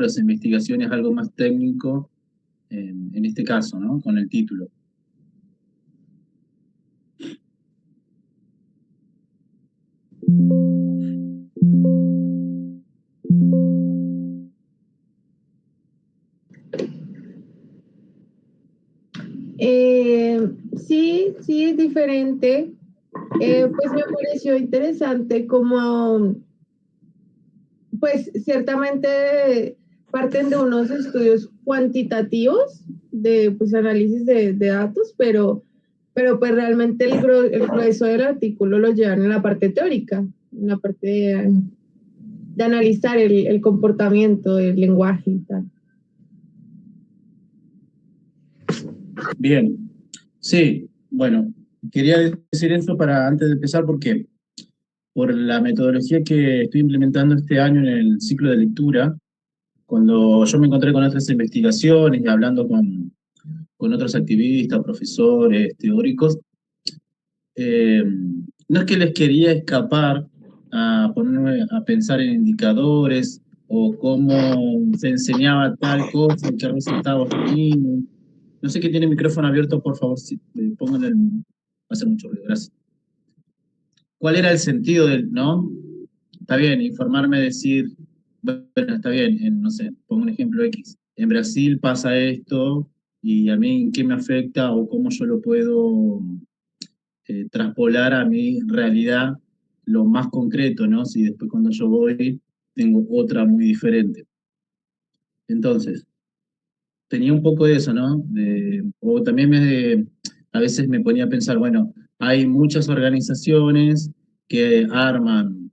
las investigaciones algo más técnico, en este caso, ¿no? Con el título. Sí, es diferente. Pues me pareció interesante como, pues ciertamente parten de unos estudios cuantitativos de pues análisis de datos, pero pues realmente el grueso del artículo lo llevan en la parte teórica, en la parte de analizar el comportamiento, el lenguaje y tal. Bien, sí, bueno, quería decir eso para antes de empezar porque por la metodología que estoy implementando este año en el ciclo de lectura, cuando yo me encontré con otras investigaciones y hablando con otros activistas, profesores, teóricos, eh, no es que les quería escapar a ponerme a pensar en indicadores o cómo se enseñaba tal cosa, qué resultados obtenidos. No sé qué tiene el micrófono abierto, por favor, si pongan el... Hace mucho ruido, gracias. ¿Cuál era el sentido del, no? Está bien, informarme, decir, bueno, está bien, no sé, pongo un ejemplo X. En Brasil pasa esto y a mí en qué me afecta o cómo yo lo puedo traspolar a mi realidad lo más concreto, ¿no? Si después cuando yo voy tengo otra muy diferente. Entonces, tenía un poco de eso, ¿no? O también a veces me ponía a pensar, bueno, hay muchas organizaciones que arman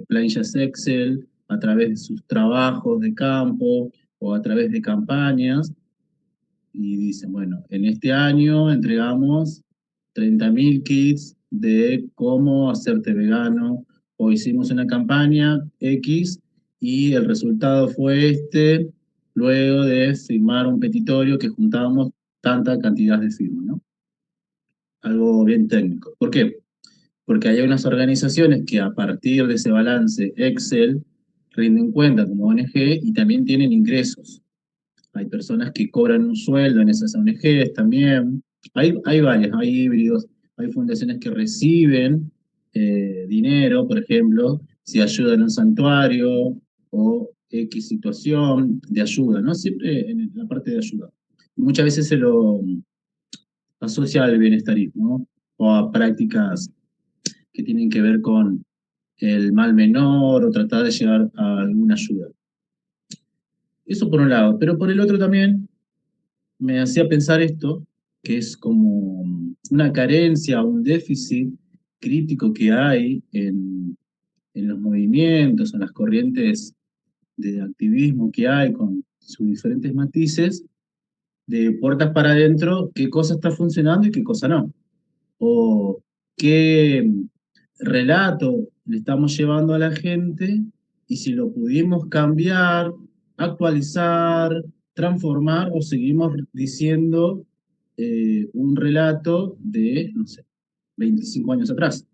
planillas Excel a través de sus trabajos de campo o a través de campañas y dicen, bueno, en este año entregamos 30.000 kits de cómo hacerte vegano o hicimos una campaña X y el resultado fue este, luego de firmar un petitorio que juntábamos tanta cantidad de firmas, ¿no? Algo bien técnico. ¿Por qué? Porque hay unas organizaciones que a partir de ese balance Excel rinden cuenta como ONG y también tienen ingresos. Hay personas que cobran un sueldo en esas ONGs también. Hay varias, hay híbridos, hay fundaciones que reciben dinero, por ejemplo, si ayudan a un santuario o X situación de ayuda, ¿no? Siempre en la parte de ayuda. Muchas veces se lo asocia al bienestarismo, ¿no? O a prácticas que tienen que ver con el mal menor o tratar de llegar a alguna ayuda. Eso por un lado, pero por el otro también me hacía pensar esto, que es como una carencia, un déficit crítico que hay en los movimientos, en las corrientes de activismo que hay con sus diferentes matices, de puertas para adentro, qué cosa está funcionando y qué cosa no. O qué relato le estamos llevando a la gente y si lo pudimos cambiar, actualizar, transformar o seguimos diciendo un relato de, no sé, 25 años atrás.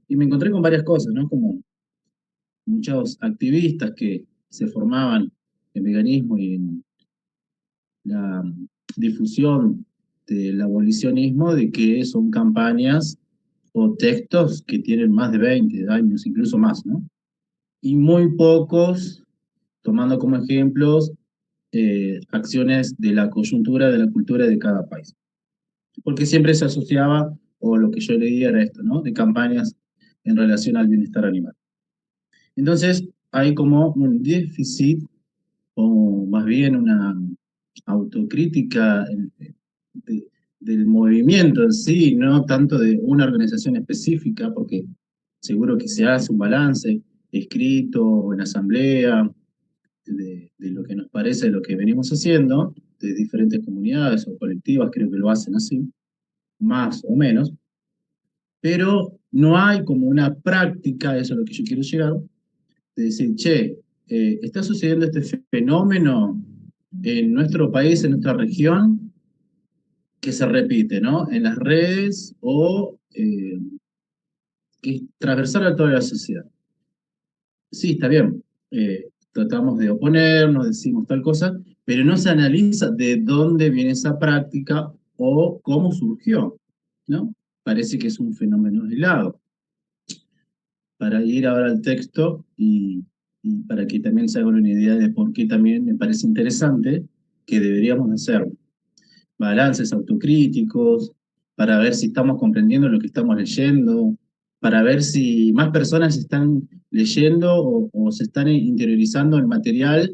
Y me encontré con varias cosas, ¿no? Como muchos activistas que se formaban en veganismo y en la difusión del abolicionismo, de que son campañas o textos que tienen más de 20 años, incluso más, ¿no? Y muy pocos, tomando como ejemplos acciones de la coyuntura de la cultura de cada país. Porque siempre se asociaba, o lo que yo leía era esto, ¿no? De campañas en relación al bienestar animal. Entonces, hay como un déficit, o más bien una autocrítica de- del movimiento en sí, no tanto de una organización específica, porque seguro que se hace un balance escrito o en asamblea de lo que nos parece, de lo que venimos haciendo, de diferentes comunidades o colectivas, creo que lo hacen así, más o menos, pero no hay como una práctica, eso es lo que yo quiero llegar, de decir, che, está sucediendo este fenómeno en nuestro país, en nuestra región, que se repite, ¿no? En las redes o que es transversal a toda la sociedad. Sí, está bien. tratamos de oponernos, decimos tal cosa, pero no se analiza de dónde viene esa práctica o cómo surgió, ¿no? Parece que es un fenómeno aislado. Para ir ahora al texto y para que también se hagan una idea de por qué también me parece interesante que deberíamos hacer balances autocríticos, para ver si estamos comprendiendo lo que estamos leyendo, para ver si más personas están leyendo o se están interiorizando el material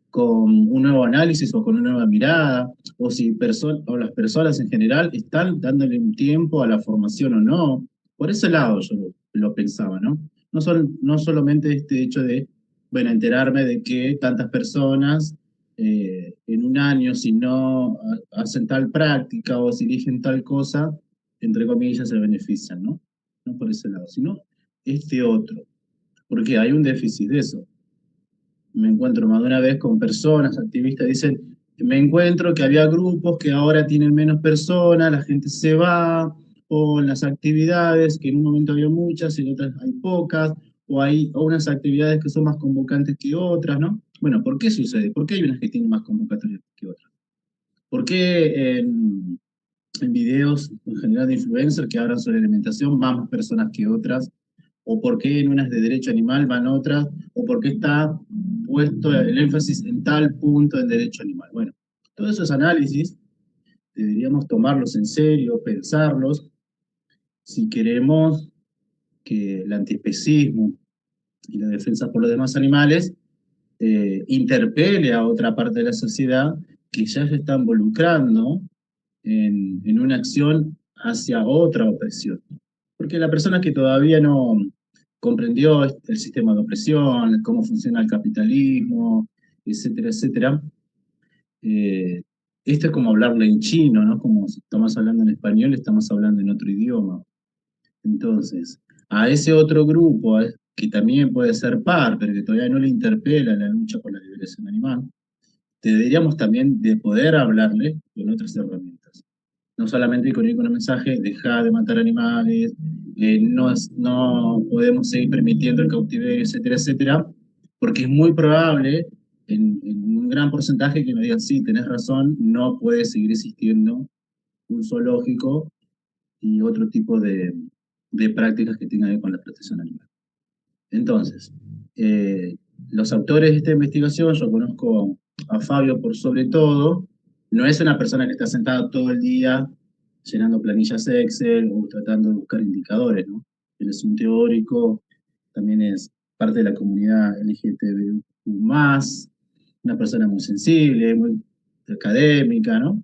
con un nuevo análisis o con una nueva mirada, o si o las personas en general están dándole un tiempo a la formación o no. Por ese lado yo lo pensaba, ¿no? No solamente este hecho de, bueno, enterarme de que tantas personas en un año, si no hacen tal práctica o si eligen tal cosa, entre comillas, se benefician, ¿no? No por ese lado, sino este otro, porque hay un déficit de eso. Me encuentro más de una vez con personas, activistas, dicen, me encuentro que había grupos que ahora tienen menos personas, la gente se va, o en las actividades, que en un momento había muchas y en otras hay pocas, o hay unas actividades que son más convocantes que otras, ¿no? Bueno, ¿por qué sucede? ¿Por qué hay unas que tienen más convocatorias que otras? ¿Por qué en videos en general de influencers que hablan sobre alimentación van más personas que otras? ¿O por qué en unas de derecho animal van otras? ¿O por qué está puesto el énfasis en tal punto en derecho animal? Bueno, todos esos análisis deberíamos tomarlos en serio, pensarlos, si queremos que el antiespecismo y la defensa por los demás animales interpele a otra parte de la sociedad que ya se está involucrando en una acción hacia otra opresión. Porque la persona que todavía no comprendió el sistema de opresión, cómo funciona el capitalismo, etcétera, etcétera, eh, esto es como hablarle en chino, ¿no? Como si estamos hablando en español, estamos hablando en otro idioma. Entonces, a ese otro grupo, que también puede ser par, pero que todavía no le interpela la lucha por la liberación animal, deberíamos también de poder hablarle con otras herramientas. No solamente con ir con un mensaje, deja de matar animales, no podemos seguir permitiendo el cautiverio, etcétera, etcétera, porque es muy probable, en un gran porcentaje, que nos digan, sí, tenés razón, no puede seguir existiendo un zoológico y otro tipo de prácticas que tengan que ver con la protección animal. Entonces, eh, los autores de esta investigación, yo conozco a Fabio por sobre todo, no es una persona que está sentada todo el día llenando planillas Excel o tratando de buscar indicadores, ¿no? Él es un teórico, también es parte de la comunidad LGTBQ+, una persona muy sensible, muy académica, ¿no?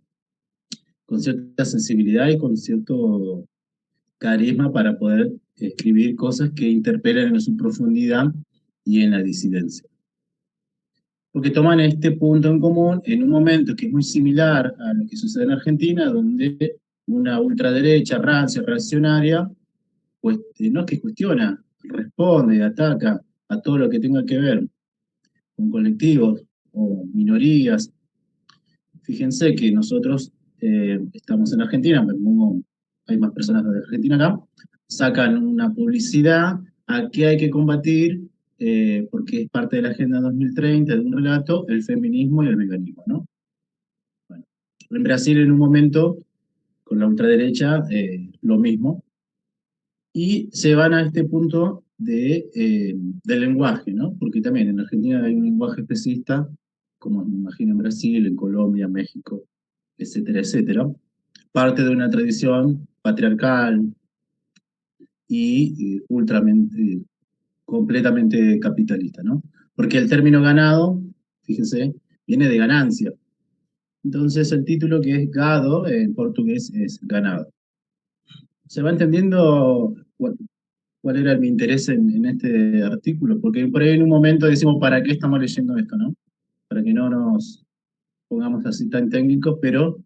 Con cierta sensibilidad y con cierto carisma para poder escribir cosas que interpelen en su profundidad y en la disidencia. Porque toman este punto en común en un momento que es muy similar a lo que sucede en Argentina, donde una ultraderecha rancia, reaccionaria, pues no es que cuestiona, responde, ataca a todo lo que tenga que ver con colectivos o minorías. Fíjense que nosotros estamos en Argentina, me pongo, hay más personas de Argentina acá, sacan una publicidad a qué hay que combatir, porque es parte de la Agenda 2030, de un relato, el feminismo y el veganismo, ¿no? Bueno, en Brasil en un momento, con la ultraderecha, lo mismo, y se van a este punto del lenguaje, ¿no? Porque también en Argentina hay un lenguaje especista, como me imagino en Brasil, en Colombia, México, etcétera, etcétera, parte de una tradición patriarcal y completamente capitalista, ¿no? Porque el término ganado, fíjense, viene de ganancia. Entonces el título, que es gado en portugués, es ganado. ¿Se va entendiendo cuál era mi interés en este artículo? Porque por ahí en un momento decimos, ¿para qué estamos leyendo esto, no? Para que no nos pongamos así tan técnicos, pero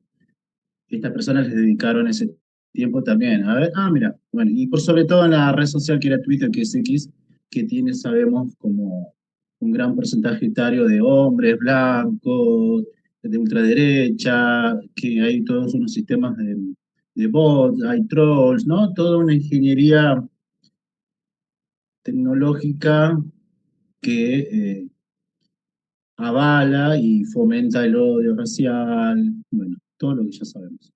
estas personas les dedicaron ese tiempo también. A ver, mira, bueno, y por sobre todo en la red social que era Twitter, que es X, que tiene, sabemos, como un gran porcentaje etario de hombres blancos, de ultraderecha, que hay todos unos sistemas de bots, hay trolls, ¿no? Toda una ingeniería tecnológica que avala y fomenta el odio racial, bueno, todo lo que ya sabemos.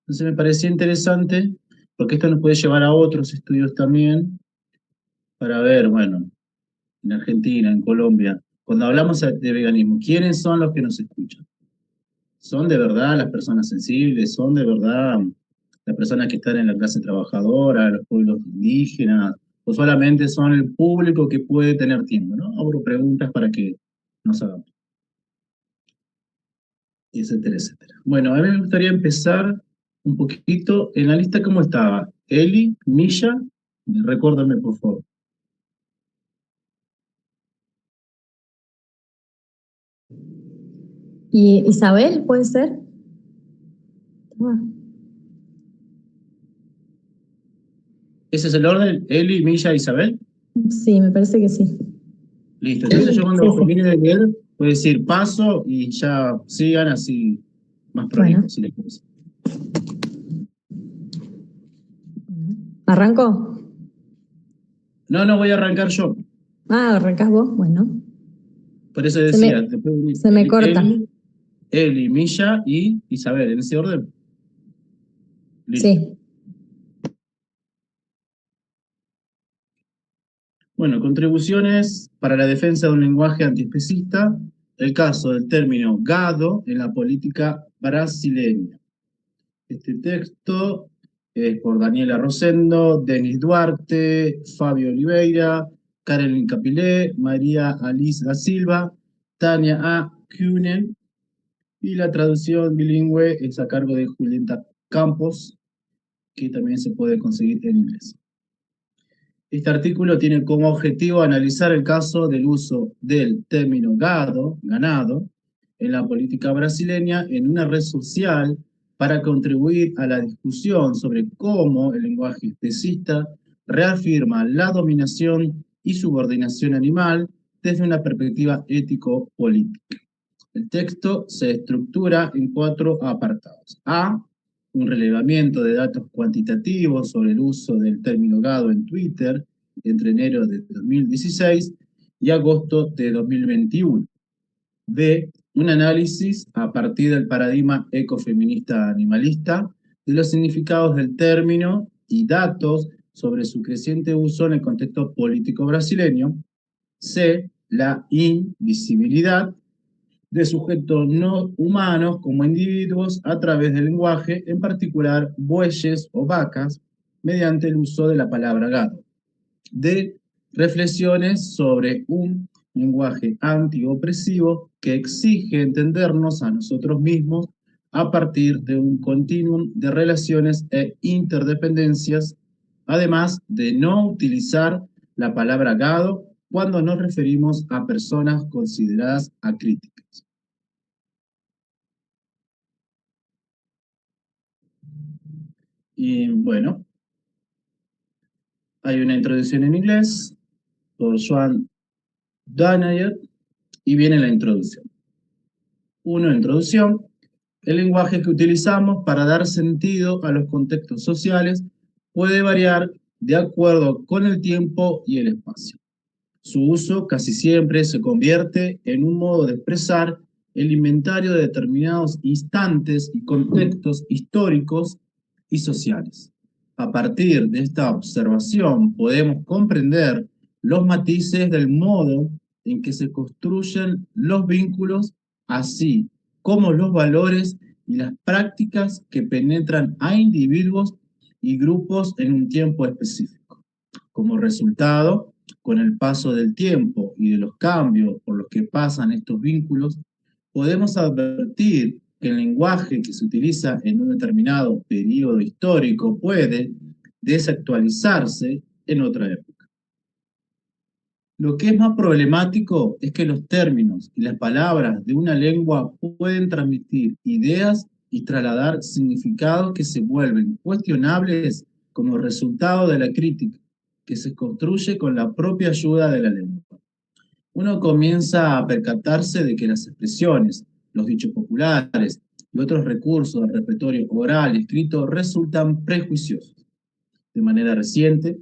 Entonces me parecía interesante, porque esto nos puede llevar a otros estudios también, para ver, bueno, en Argentina, en Colombia, cuando hablamos de veganismo, ¿quiénes son los que nos escuchan? ¿Son de verdad las personas sensibles? ¿Son de verdad las personas que están en la clase trabajadora, los pueblos indígenas? ¿O solamente son el público que puede tener tiempo? ¿No? Abro preguntas para que nos hagamos, etcétera, etcétera. Bueno, a mí me gustaría empezar un poquito en la lista. ¿Cómo estaba? Eli, Misha, recuérdame por favor. ¿Y Isabel puede ser? Ah, ¿Ese es el orden? Eli, Misha, Isabel. sí, me parece que sí. Listo. Entonces yo cuando Sí, sí. termine de leer, voy a decir paso y ya sigan así más prolijo, Bueno. si les parece. ¿Arranco? No, voy a arrancar yo. Ah, ¿arrancás vos? Bueno. Por eso Se decía, me, después venir se me corta. Eli, Misha y Isabel, en ese orden. Listo. Sí. Bueno, contribuciones para la defensa de un lenguaje antiespecista, el caso del término gado en la política brasileña. Este texto es por Daniela Rosendo, Denis Duarte, Fabio Oliveira, Karen Capilé, María Alice da Silva, Tania A. Kunen, y la traducción bilingüe es a cargo de Julieta Campos, que también se puede conseguir en inglés. Este artículo tiene como objetivo analizar el caso del uso del término gado, ganado, en la política brasileña en una red social para contribuir a la discusión sobre cómo el lenguaje especista reafirma la dominación y subordinación animal desde una perspectiva ético-política. El texto se estructura en 4 apartados. A, un relevamiento de datos cuantitativos sobre el uso del término gado en Twitter entre enero de 2016 y agosto de 2021. B, un análisis a partir del paradigma ecofeminista animalista de los significados del término y datos sobre su creciente uso en el contexto político brasileño. C, la invisibilidad de sujetos no humanos como individuos a través del lenguaje, en particular bueyes o vacas, mediante el uso de la palabra gado. De reflexiones sobre un lenguaje antiopresivo que exige entendernos a nosotros mismos a partir de un continuum de relaciones e interdependencias, además de no utilizar la palabra gado cuando nos referimos a personas consideradas acríticas. Y bueno, hay una introducción en inglés por Joan Danayer y viene la introducción. 1. Introducción. El lenguaje que utilizamos para dar sentido a los contextos sociales puede variar de acuerdo con el tiempo y el espacio. Su uso casi siempre se convierte en un modo de expresar el inventario de determinados instantes y contextos históricos y sociales. A partir de esta observación podemos comprender los matices del modo en que se construyen los vínculos, así como los valores y las prácticas que penetran a individuos y grupos en un tiempo específico. Como resultado, con el paso del tiempo y de los cambios por los que pasan estos vínculos, podemos advertir que el lenguaje que se utiliza en un determinado periodo histórico puede desactualizarse en otra época. Lo que es más problemático es que los términos y las palabras de una lengua pueden transmitir ideas y trasladar significados que se vuelven cuestionables como resultado de la crítica que se construye con la propia ayuda de la lengua. Uno comienza a percatarse de que las expresiones, los dichos populares y otros recursos del repertorio oral y escrito resultan prejuiciosos. De manera reciente,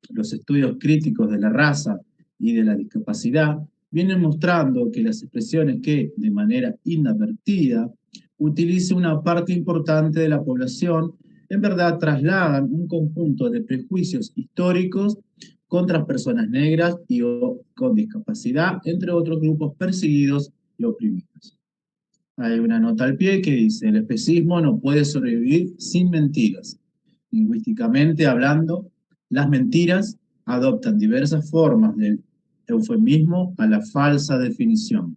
los estudios críticos de la raza y de la discapacidad vienen mostrando que las expresiones que, de manera inadvertida, utiliza una parte importante de la población, en verdad trasladan un conjunto de prejuicios históricos contra las personas negras y o con discapacidad, entre otros grupos perseguidos y oprimidos. Hay una nota al pie que dice: el especismo no puede sobrevivir sin mentiras. Lingüísticamente hablando, las mentiras adoptan diversas formas de eufemismo a la falsa definición.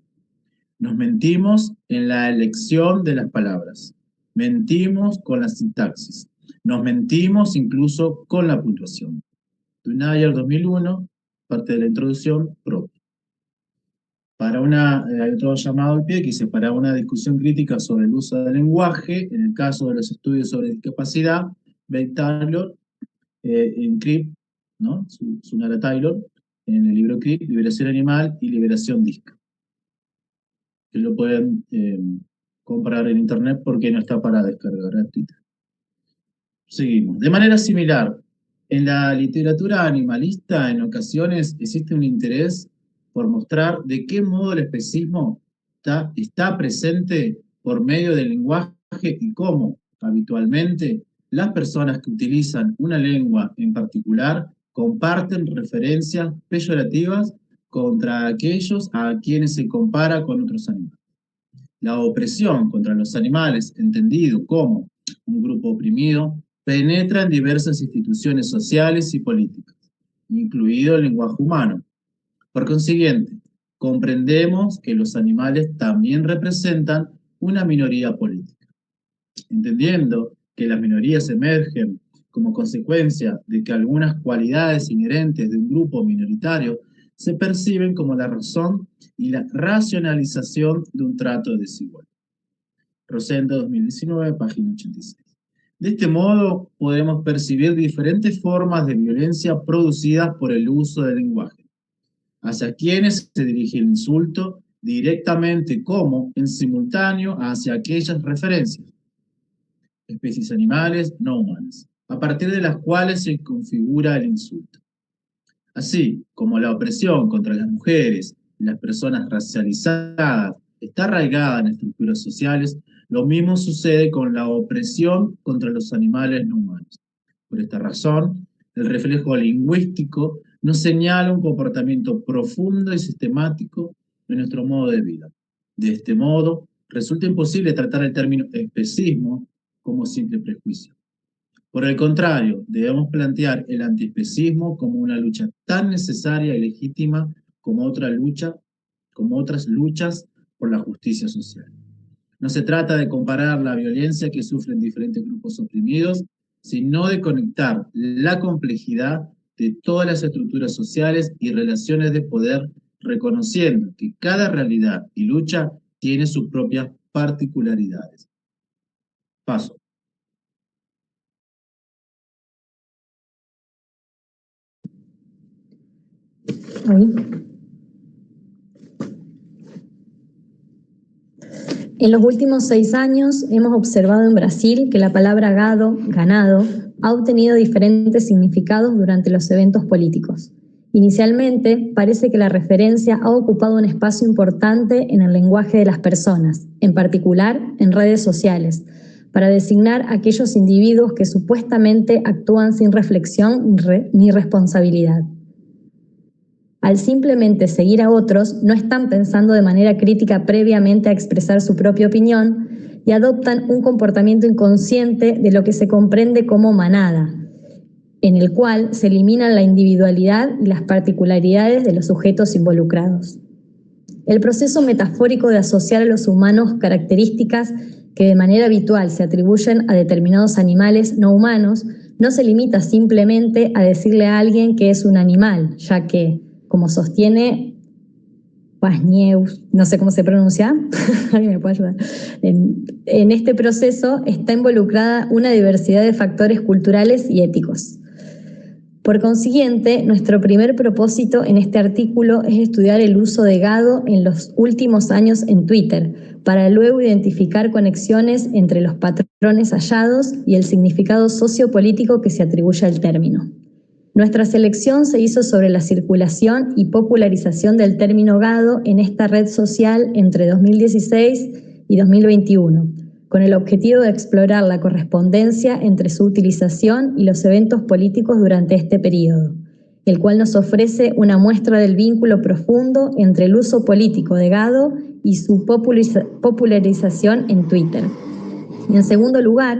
Nos mentimos en la elección de las palabras. Mentimos con la sintaxis. Nos mentimos incluso con la puntuación. Dunayer 2001, parte de la introducción propia. Hay otro llamado al pie que dice: para una discusión crítica sobre el uso del lenguaje, en el caso de los estudios sobre discapacidad, Taylor, en CRIP, ¿no? Sunara Taylor, en el libro CRIP, Liberación Animal y Liberación Disca. Que lo pueden comprar en internet porque no está para descargar gratuita. Seguimos. De manera similar, en la literatura animalista, en ocasiones existe un interés por mostrar de qué modo el especismo está presente por medio del lenguaje y cómo, habitualmente, las personas que utilizan una lengua en particular comparten referencias peyorativas contra aquellos a quienes se compara con otros animales. La opresión contra los animales, entendido como un grupo oprimido, penetra en diversas instituciones sociales y políticas, incluido el lenguaje humano. Por consiguiente, comprendemos que los animales también representan una minoría política. Entendiendo que las minorías emergen como consecuencia de que algunas cualidades inherentes de un grupo minoritario se perciben como la razón y la racionalización de un trato desigual. Rosendo 2019, página 86. De este modo, podemos percibir diferentes formas de violencia producidas por el uso del lenguaje, hacia quienes se dirige el insulto, directamente como en simultáneo hacia aquellas referencias, especies animales no humanas, a partir de las cuales se configura el insulto. Así como la opresión contra las mujeres y las personas racializadas está arraigada en estructuras sociales, lo mismo sucede con la opresión contra los animales no humanos. Por esta razón, el reflejo lingüístico nos señala un comportamiento profundo y sistemático de nuestro modo de vida. De este modo, resulta imposible tratar el término especismo como simple prejuicio. Por el contrario, debemos plantear el antiespecismo como una lucha tan necesaria y legítima como otras luchas por la justicia social. No se trata de comparar la violencia que sufren diferentes grupos oprimidos, sino de conectar la complejidad de todas las estructuras sociales y relaciones de poder, reconociendo que cada realidad y lucha tiene sus propias particularidades. Paso. Ahí. En los últimos 6 años hemos observado en Brasil que la palabra gado, ganado, ha obtenido diferentes significados durante los eventos políticos. Inicialmente, parece que la referencia ha ocupado un espacio importante en el lenguaje de las personas, en particular en redes sociales, para designar a aquellos individuos que supuestamente actúan sin reflexión ni responsabilidad. Al simplemente seguir a otros, no están pensando de manera crítica previamente a expresar su propia opinión y adoptan un comportamiento inconsciente de lo que se comprende como manada, en el cual se eliminan la individualidad y las particularidades de los sujetos involucrados. El proceso metafórico de asociar a los humanos características que de manera habitual se atribuyen a determinados animales no humanos no se limita simplemente a decirle a alguien que es un animal, ya que, como sostiene Pasneus, no sé cómo se pronuncia, ¿alguien me puede ayudar? En este proceso está involucrada una diversidad de factores culturales y éticos. Por consiguiente, nuestro primer propósito en este artículo es estudiar el uso de gado en los últimos años en Twitter, para luego identificar conexiones entre los patrones hallados y el significado sociopolítico que se atribuye al término. Nuestra selección se hizo sobre la circulación y popularización del término gado en esta red social entre 2016 y 2021, con el objetivo de explorar la correspondencia entre su utilización y los eventos políticos durante este periodo, el cual nos ofrece una muestra del vínculo profundo entre el uso político de gado y su popularización en Twitter. Y en segundo lugar,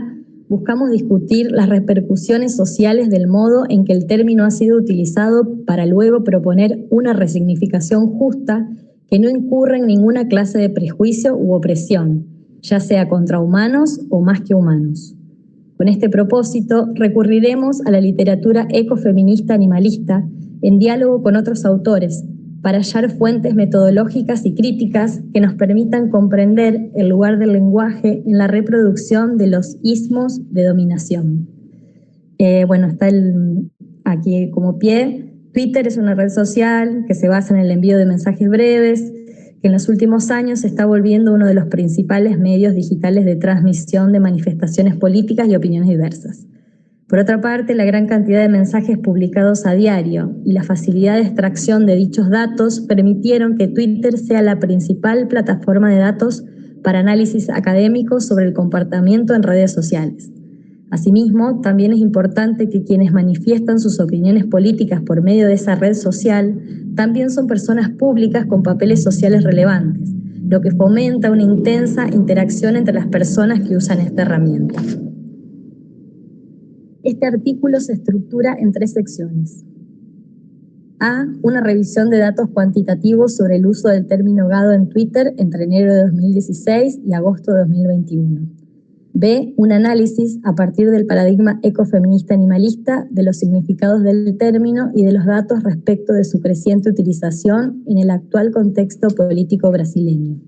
buscamos discutir las repercusiones sociales del modo en que el término ha sido utilizado para luego proponer una resignificación justa que no incurra en ninguna clase de prejuicio u opresión, ya sea contra humanos o más que humanos. Con este propósito, recurriremos a la literatura ecofeminista animalista en diálogo con otros autores para hallar fuentes metodológicas y críticas que nos permitan comprender el lugar del lenguaje en la reproducción de los ismos de dominación. Está aquí como pie. Twitter es una red social que se basa en el envío de mensajes breves, que en los últimos años se está volviendo uno de los principales medios digitales de transmisión de manifestaciones políticas y opiniones diversas. Por otra parte, la gran cantidad de mensajes publicados a diario y la facilidad de extracción de dichos datos permitieron que Twitter sea la principal plataforma de datos para análisis académicos sobre el comportamiento en redes sociales. Asimismo, también es importante que quienes manifiestan sus opiniones políticas por medio de esa red social también son personas públicas con papeles sociales relevantes, lo que fomenta una intensa interacción entre las personas que usan esta herramienta. Este artículo se estructura en 3 secciones. A. Una revisión de datos cuantitativos sobre el uso del término gado en Twitter entre enero de 2016 y agosto de 2021. B. Un análisis a partir del paradigma ecofeminista animalista de los significados del término y de los datos respecto de su creciente utilización en el actual contexto político brasileño.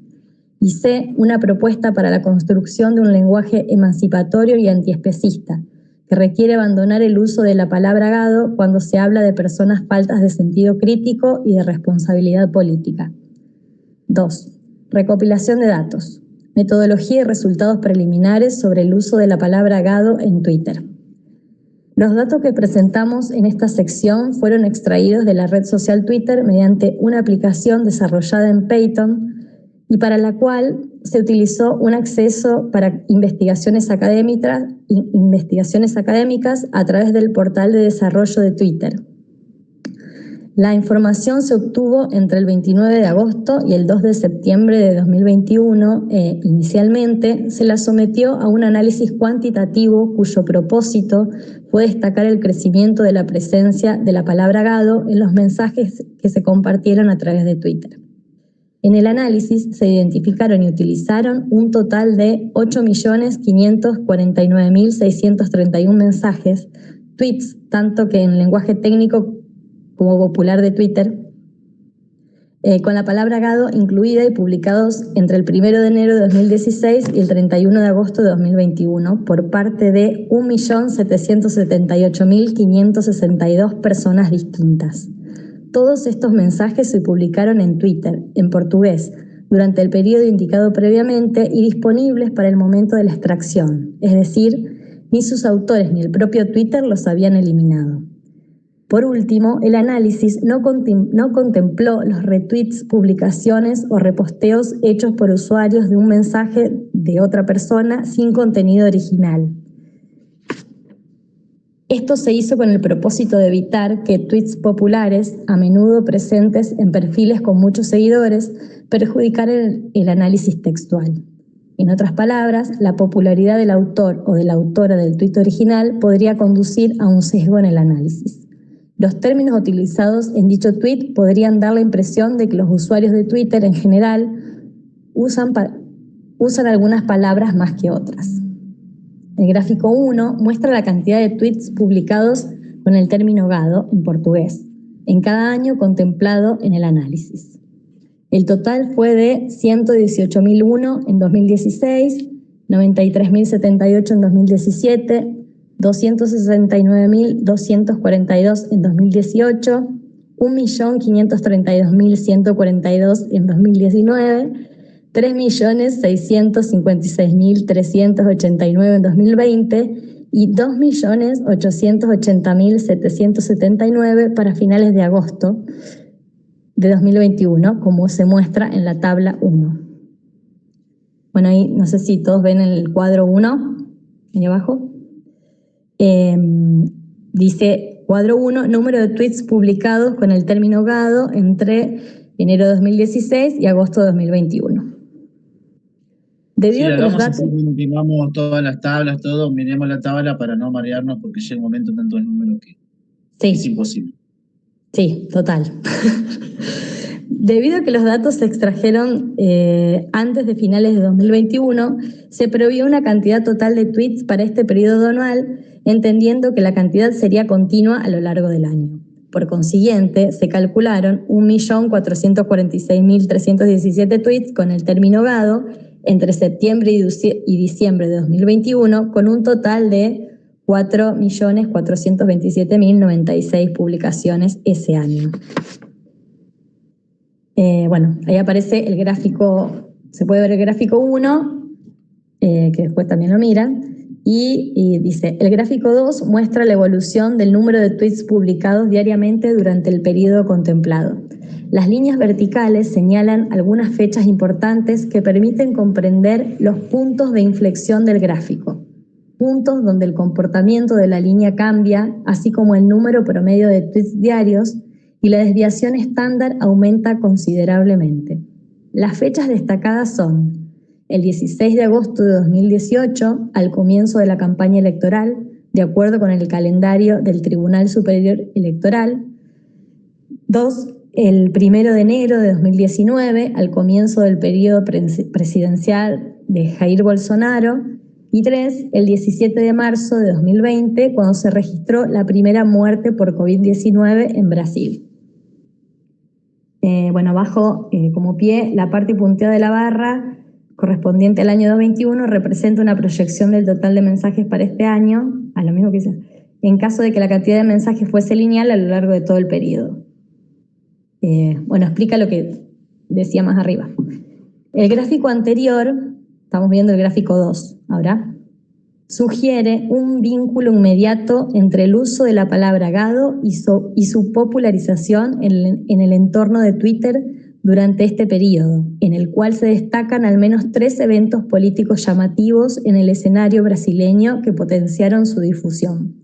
Y C. Una propuesta para la construcción de un lenguaje emancipatorio y antiespecista, que requiere abandonar el uso de la palabra gado cuando se habla de personas faltas de sentido crítico y de responsabilidad política. 2. Recopilación de datos. Metodología y resultados preliminares sobre el uso de la palabra gado en Twitter. Los datos que presentamos en esta sección fueron extraídos de la red social Twitter mediante una aplicación desarrollada en Python y para la cual se utilizó un acceso para investigaciones académicas a través del portal de desarrollo de Twitter. La información se obtuvo entre el 29 de agosto y el 2 de septiembre de 2021. Inicialmente se la sometió a un análisis cuantitativo cuyo propósito fue destacar el crecimiento de la presencia de la palabra gado en los mensajes que se compartieron a través de Twitter. En el análisis se identificaron y utilizaron un total de 8.549.631 mensajes, tweets, tanto que en lenguaje técnico como popular de Twitter, con la palabra gado incluida y publicados entre el 1 de enero de 2016 y el 31 de agosto de 2021 por parte de 1.778.562 personas distintas. Todos estos mensajes se publicaron en Twitter, en portugués, durante el periodo indicado previamente y disponibles para el momento de la extracción, es decir, ni sus autores ni el propio Twitter los habían eliminado. Por último, el análisis no contempló los retweets, publicaciones o reposteos hechos por usuarios de un mensaje de otra persona sin contenido original. Esto se hizo con el propósito de evitar que tweets populares, a menudo presentes en perfiles con muchos seguidores, perjudicaran el análisis textual. En otras palabras, la popularidad del autor o de la autora del tweet original podría conducir a un sesgo en el análisis. Los términos utilizados en dicho tweet podrían dar la impresión de que los usuarios de Twitter en general usan algunas palabras más que otras. El gráfico 1 muestra la cantidad de tweets publicados con el término gado en portugués, en cada año contemplado en el análisis. El total fue de 118.001 en 2016, 93.078 en 2017, 269.242 en 2018, 1.532.142 en 2019, 3.656.389 en 2020 y 2.880.779 para finales de agosto de 2021, como se muestra en la tabla 1. Bueno, ahí no sé si todos ven el cuadro 1, ahí abajo. Dice cuadro 1, número de tweets publicados con el término gado entre enero de 2016 y agosto de 2021. Debido Sí, a que los hagamos datos... así, imprimamos todas las tablas, todo, miremos la tabla para no marearnos porque llega un momento tantos números que es Sí, imposible. sí, total. Debido a que los datos se extrajeron antes de finales de 2021, se previó una cantidad total de tweets para este periodo anual, entendiendo que la cantidad sería continua a lo largo del año. Por consiguiente, se calcularon 1.446.317 tweets con el término gado entre septiembre y diciembre de 2021, con un total de 4.427.096 publicaciones ese año. Bueno, ahí aparece el gráfico, se puede ver el gráfico 1, que después también lo miran, y dice, el gráfico 2 muestra la evolución del número de tweets publicados diariamente durante el periodo contemplado. Las líneas verticales señalan algunas fechas importantes que permiten comprender los puntos de inflexión del gráfico, puntos donde el comportamiento de la línea cambia, así como el número promedio de tweets diarios, y la desviación estándar aumenta considerablemente. Las fechas destacadas son el 16 de agosto de 2018, al comienzo de la campaña electoral, de acuerdo con el calendario del Tribunal Superior Electoral. 2. El 1 de enero de 2019, al comienzo del periodo presidencial de Jair Bolsonaro. Y 3. El 17 de marzo de 2020, cuando se registró la primera muerte por COVID-19 en Brasil. Bueno, abajo, como pie, la parte punteada de la barra correspondiente al año 2021 representa una proyección del total de mensajes para este año, a lo mismo que dice, en caso de que la cantidad de mensajes fuese lineal a lo largo de todo el periodo. Bueno, explica lo que decía más arriba. El gráfico anterior, estamos viendo el gráfico 2 ahora, sugiere un vínculo inmediato entre el uso de la palabra gado y su popularización en el entorno de Twitter durante este periodo, en el cual se destacan al menos 3 eventos políticos llamativos en el escenario brasileño que potenciaron su difusión.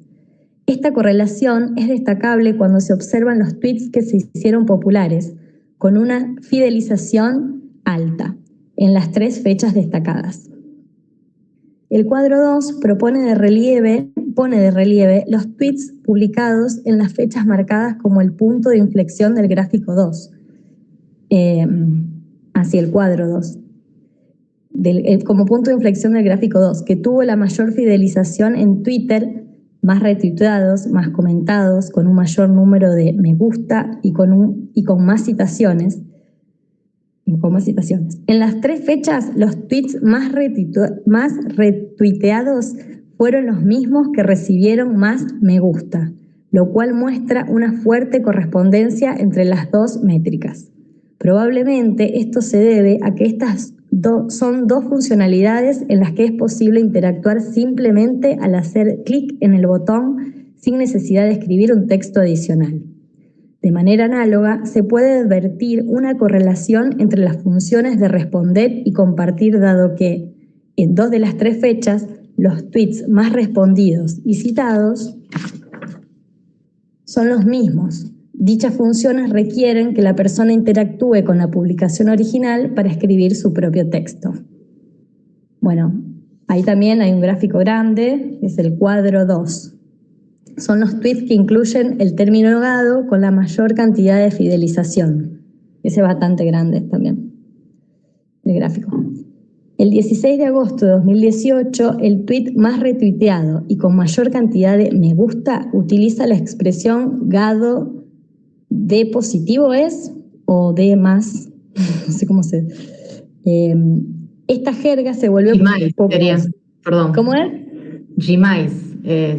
Esta correlación es destacable cuando se observan los tweets que se hicieron populares, con una fidelización alta en las 3 fechas destacadas. El cuadro 2 pone de relieve los tweets publicados en las fechas marcadas como el punto de inflexión del gráfico 2. Hacia el cuadro 2. Como punto de inflexión del gráfico 2, que tuvo la mayor fidelización en Twitter, más retuiteados, más comentados, con un mayor número de me gusta y con más citaciones. En las 3 fechas, los tweets más retuiteados fueron los mismos que recibieron más me gusta, lo cual muestra una fuerte correspondencia entre las 2 métricas. Probablemente esto se debe a que estas son 2 funcionalidades en las que es posible interactuar simplemente al hacer clic en el botón sin necesidad de escribir un texto adicional. De manera análoga, se puede advertir una correlación entre las funciones de responder y compartir, dado que en 2 de las 3 fechas los tweets más respondidos y citados son los mismos. Dichas funciones requieren que la persona interactúe con la publicación original para escribir su propio texto. Bueno, ahí también hay un gráfico grande, es el cuadro 2. Son los tweets que incluyen el término gado con la mayor cantidad de fidelización. Ese es bastante grande también, el gráfico. El 16 de agosto de 2018, el tweet más retuiteado y con mayor cantidad de me gusta utiliza la expresión gado de positivo es o de más, no sé cómo se... esta jerga se volvió sería, perdón. ¿Cómo es? Gmais,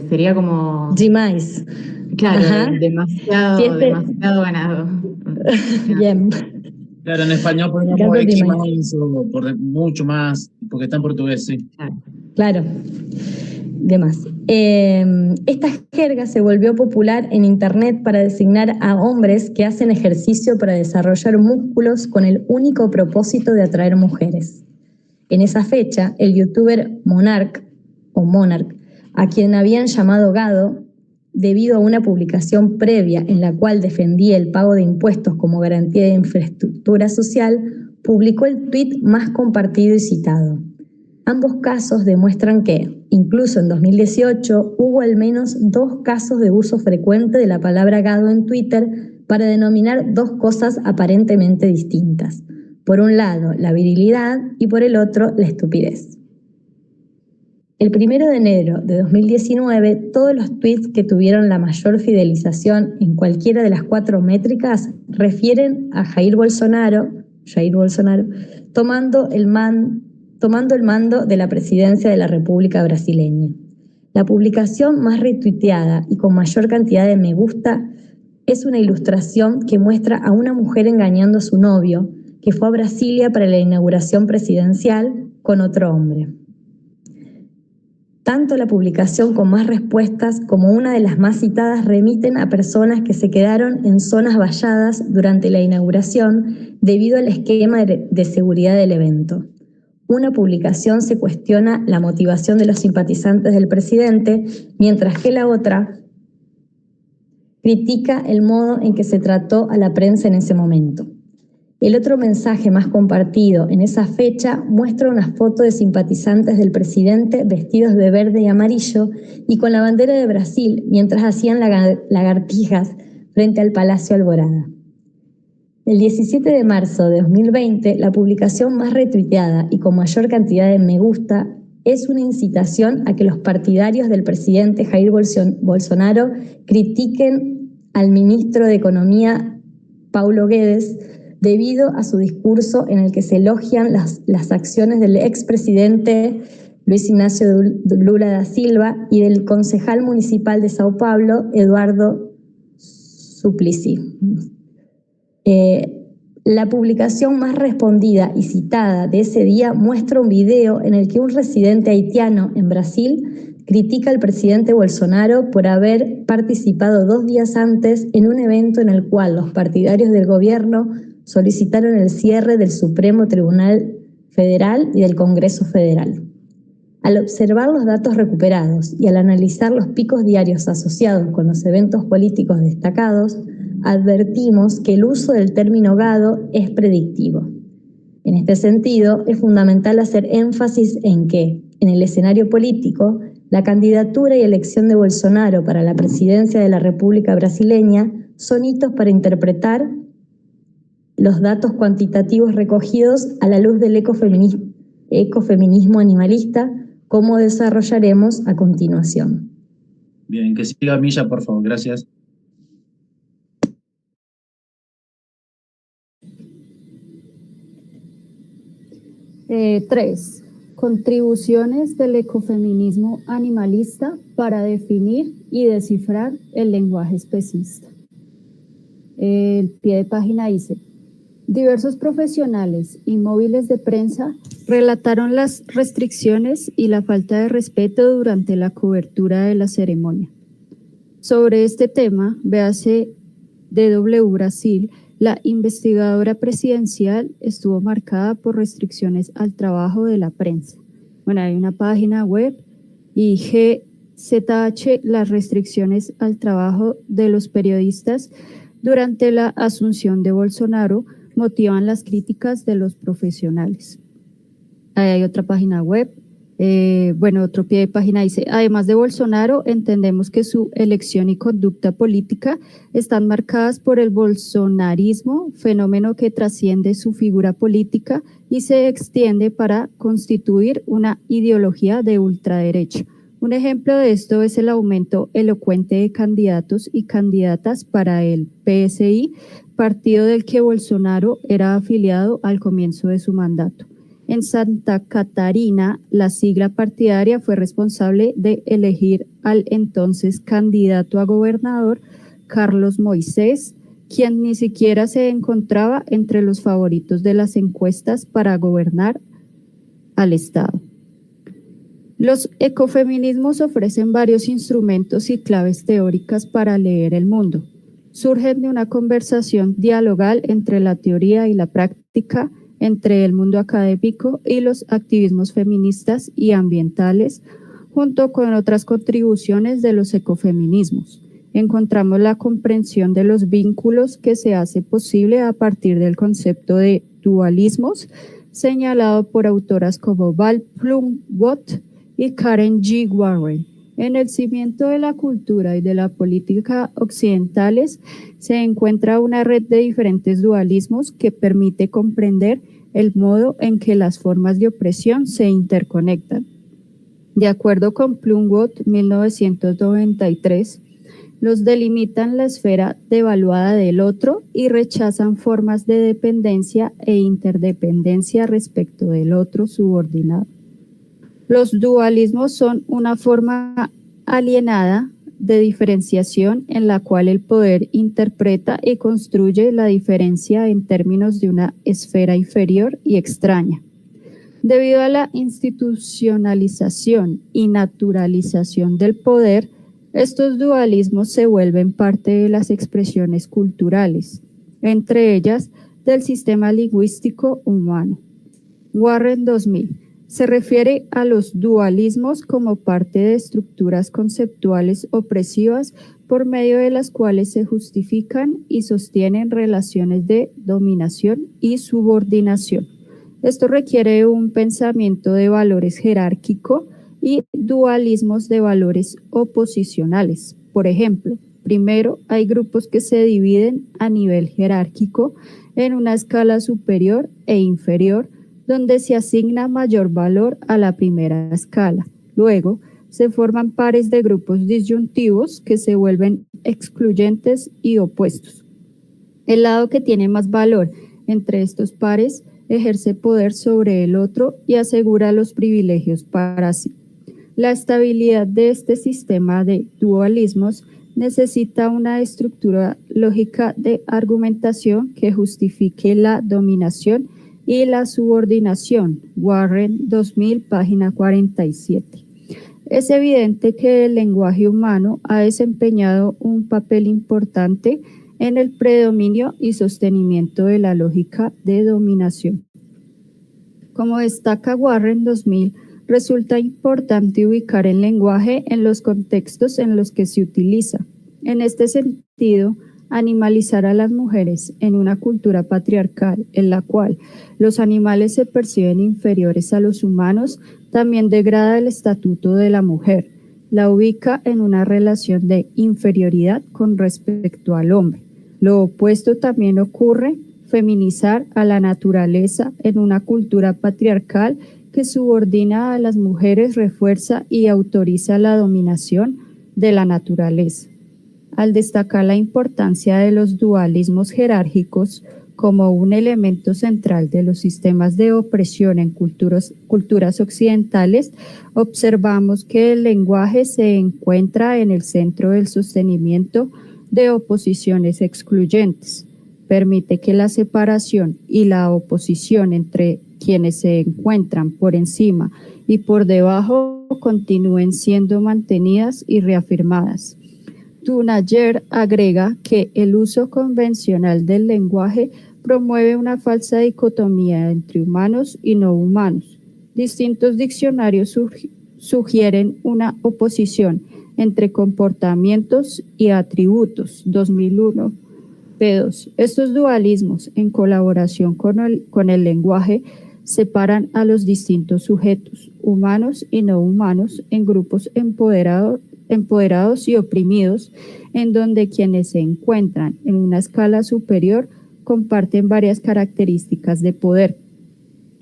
sería como... Gmais. Claro, Ajá. demasiado ganado. Bien. Claro, en español ponemos X más o por mucho más, porque está en portugués, sí. Claro. demás. Esta jerga se volvió popular en internet para designar a hombres que hacen ejercicio para desarrollar músculos con el único propósito de atraer mujeres. En esa fecha, el youtuber Monarch, a quien habían llamado Gado, debido a una publicación previa en la cual defendía el pago de impuestos como garantía de infraestructura social, publicó el tuit más compartido y citado. Ambos casos demuestran que, incluso en 2018, hubo al menos 2 casos de uso frecuente de la palabra gado en Twitter para denominar 2 cosas aparentemente distintas. Por un lado, la virilidad y por el otro, la estupidez. El 1 de enero de 2019, todos los tweets que tuvieron la mayor fidelización en cualquiera de las 4 métricas refieren a Jair Bolsonaro, tomando el mando de la presidencia de la República Brasileña. La publicación más retuiteada y con mayor cantidad de me gusta es una ilustración que muestra a una mujer engañando a su novio, que fue a Brasilia para la inauguración presidencial con otro hombre. Tanto la publicación con más respuestas como una de las más citadas remiten a personas que se quedaron en zonas valladas durante la inauguración debido al esquema de seguridad del evento. Una publicación se cuestiona la motivación de los simpatizantes del presidente, mientras que la otra critica el modo en que se trató a la prensa en ese momento. El otro mensaje más compartido en esa fecha muestra una foto de simpatizantes del presidente vestidos de verde y amarillo y con la bandera de Brasil mientras hacían lagartijas frente al Palacio Alborada. El 17 de marzo de 2020, la publicación más retuiteada y con mayor cantidad de me gusta es una incitación a que los partidarios del presidente Jair Bolsonaro critiquen al ministro de Economía, Paulo Guedes, debido a su discurso en el que se elogian las acciones del expresidente Luis Ignacio Lula da Silva y del concejal municipal de Sao Paulo, Eduardo Suplicy. La publicación más respondida y citada de ese día muestra un video en el que un residente haitiano en Brasil critica al presidente Bolsonaro por haber participado 2 días antes en un evento en el cual los partidarios del gobierno solicitaron el cierre del Supremo Tribunal Federal y del Congreso Federal. Al observar los datos recuperados y al analizar los picos diarios asociados con los eventos políticos destacados, advertimos que el uso del término gado es predictivo. En este sentido, es fundamental hacer énfasis en que, en el escenario político, la candidatura y elección de Bolsonaro para la presidencia de la República Brasileña son hitos para interpretar los datos cuantitativos recogidos a la luz del ecofeminismo animalista, como desarrollaremos a continuación. Bien, que siga Milla, por favor. Gracias. Tres, contribuciones del ecofeminismo animalista para definir y descifrar el lenguaje especista. El pie de página dice: diversos profesionales y móviles de prensa relataron las restricciones y la falta de respeto durante la cobertura de la ceremonia. Sobre este tema, véase DW Brasil, la investigadora presidencial estuvo marcada por restricciones al trabajo de la prensa. Bueno, hay una página web y GZH, las restricciones al trabajo de los periodistas durante la asunción de Bolsonaro motivan las críticas de los profesionales. Ahí hay otra página web. Otro pie de página dice: además de Bolsonaro, entendemos que su elección y conducta política están marcadas por el bolsonarismo, fenómeno que trasciende su figura política y se extiende para constituir una ideología de ultraderecha. Un ejemplo de esto es el aumento elocuente de candidatos y candidatas para el PSI, partido del que Bolsonaro era afiliado al comienzo de su mandato. En Santa Catarina, la sigla partidaria fue responsable de elegir al entonces candidato a gobernador, Carlos Moisés, quien ni siquiera se encontraba entre los favoritos de las encuestas para gobernar al estado. Los ecofeminismos ofrecen varios instrumentos y claves teóricas para leer el mundo. Surgen de una conversación dialogal entre la teoría y la práctica, entre el mundo académico y los activismos feministas y ambientales, junto con otras contribuciones de los ecofeminismos. Encontramos la comprensión de los vínculos que se hace posible a partir del concepto de dualismos, señalado por autoras como Val Plumwood y Karen G. Warren. En el cimiento de la cultura y de la política occidentales se encuentra una red de diferentes dualismos que permite comprender el modo en que las formas de opresión se interconectan. De acuerdo con Plumwood, 1993, los delimitan la esfera devaluada del otro y rechazan formas de dependencia e interdependencia respecto del otro subordinado. Los dualismos son una forma alienada de diferenciación en la cual el poder interpreta y construye la diferencia en términos de una esfera inferior y extraña. Debido a la institucionalización y naturalización del poder, estos dualismos se vuelven parte de las expresiones culturales, entre ellas del sistema lingüístico humano. Warren 2000 se refiere a los dualismos como parte de estructuras conceptuales opresivas por medio de las cuales se justifican y sostienen relaciones de dominación y subordinación. Esto requiere un pensamiento de valores jerárquico y dualismos de valores oposicionales. Por ejemplo, primero, hay grupos que se dividen a nivel jerárquico en una escala superior e inferior, donde se asigna mayor valor a la primera escala. Luego, se forman pares de grupos disyuntivos que se vuelven excluyentes y opuestos. El lado que tiene más valor entre estos pares ejerce poder sobre el otro y asegura los privilegios para sí. La estabilidad de este sistema de dualismos necesita una estructura lógica de argumentación que justifique la dominación y la subordinación. Warren 2000, página 47. Es evidente que el lenguaje humano ha desempeñado un papel importante en el predominio y sostenimiento de la lógica de dominación. Como destaca Warren 2000, resulta importante ubicar el lenguaje en los contextos en los que se utiliza. En este sentido, animalizar a las mujeres en una cultura patriarcal en la cual los animales se perciben inferiores a los humanos también degrada el estatuto de la mujer, la ubica en una relación de inferioridad con respecto al hombre. Lo opuesto también ocurre, feminizar a la naturaleza en una cultura patriarcal que subordina a las mujeres, refuerza y autoriza la dominación de la naturaleza. Al destacar la importancia de los dualismos jerárquicos como un elemento central de los sistemas de opresión en culturas occidentales, observamos que el lenguaje se encuentra en el centro del sostenimiento de oposiciones excluyentes. Permite que la separación y la oposición entre quienes se encuentran por encima y por debajo continúen siendo mantenidas y reafirmadas. Dunayer agrega que el uso convencional del lenguaje promueve una falsa dicotomía entre humanos y no humanos. Distintos diccionarios sugieren una oposición entre comportamientos y atributos. 2001. P2. Estos dualismos, en colaboración con el lenguaje, separan a los distintos sujetos, humanos y no humanos, en grupos empoderados y oprimidos, en donde quienes se encuentran en una escala superior comparten varias características de poder.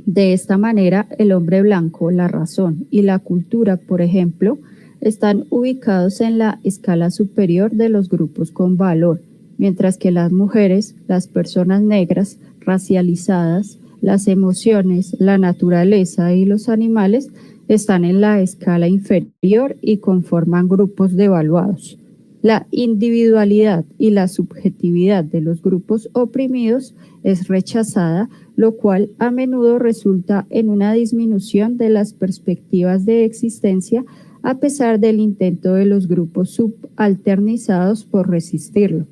De esta manera, el hombre blanco, la razón y la cultura, por ejemplo, están ubicados en la escala superior de los grupos con valor, mientras que las mujeres, las personas negras, racializadas, las emociones, la naturaleza y los animales están en la escala inferior y conforman grupos devaluados. La individualidad y la subjetividad de los grupos oprimidos es rechazada, lo cual a menudo resulta en una disminución de las perspectivas de existencia a pesar del intento de los grupos subalternizados por resistirlo.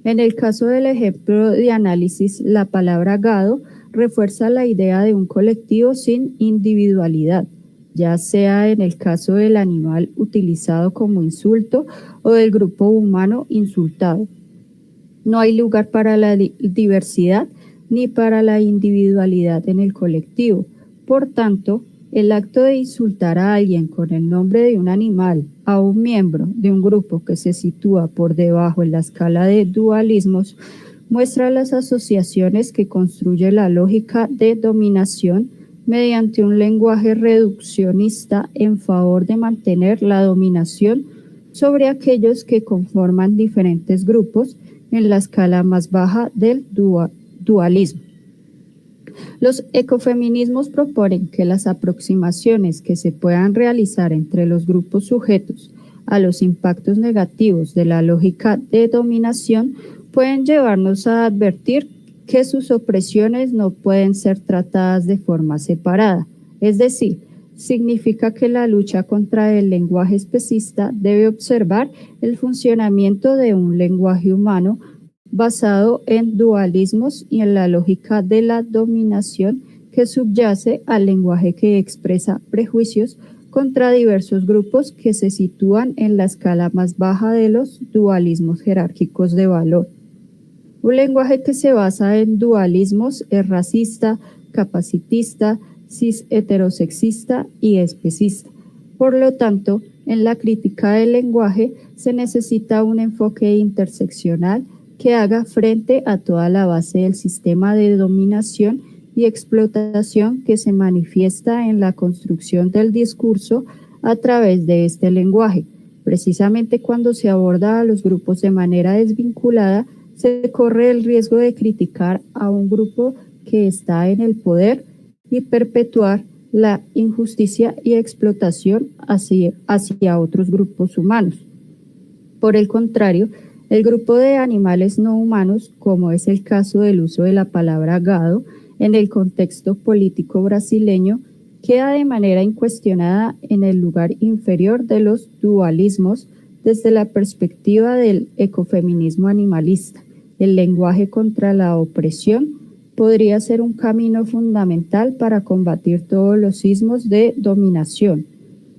En el caso del ejemplo de análisis, la palabra gado refuerza la idea de un colectivo sin individualidad, ya sea en el caso del animal utilizado como insulto o del grupo humano insultado. No hay lugar para la diversidad ni para la individualidad en el colectivo. Por tanto, el acto de insultar a alguien con el nombre de un animal, a un miembro de un grupo que se sitúa por debajo en la escala de dualismos, muestra las asociaciones que construye la lógica de dominación mediante un lenguaje reduccionista en favor de mantener la dominación sobre aquellos que conforman diferentes grupos en la escala más baja del dualismo. Los ecofeminismos proponen que las aproximaciones que se puedan realizar entre los grupos sujetos a los impactos negativos de la lógica de dominación pueden llevarnos a advertir que sus opresiones no pueden ser tratadas de forma separada, es decir, significa que la lucha contra el lenguaje especista debe observar el funcionamiento de un lenguaje humano basado en dualismos y en la lógica de la dominación que subyace al lenguaje que expresa prejuicios contra diversos grupos que se sitúan en la escala más baja de los dualismos jerárquicos de valor. Un lenguaje que se basa en dualismos es racista, capacitista, cis-heterosexista y especista. Por lo tanto, en la crítica del lenguaje se necesita un enfoque interseccional que haga frente a toda la base del sistema de dominación y explotación que se manifiesta en la construcción del discurso a través de este lenguaje. Precisamente cuando se aborda a los grupos de manera desvinculada, se corre el riesgo de criticar a un grupo que está en el poder y perpetuar la injusticia y explotación hacia otros grupos humanos. Por el contrario, el grupo de animales no humanos, como es el caso del uso de la palabra gado en el contexto político brasileño, queda de manera incuestionada en el lugar inferior de los dualismos desde la perspectiva del ecofeminismo animalista. El lenguaje contra la opresión podría ser un camino fundamental para combatir todos los sismos de dominación.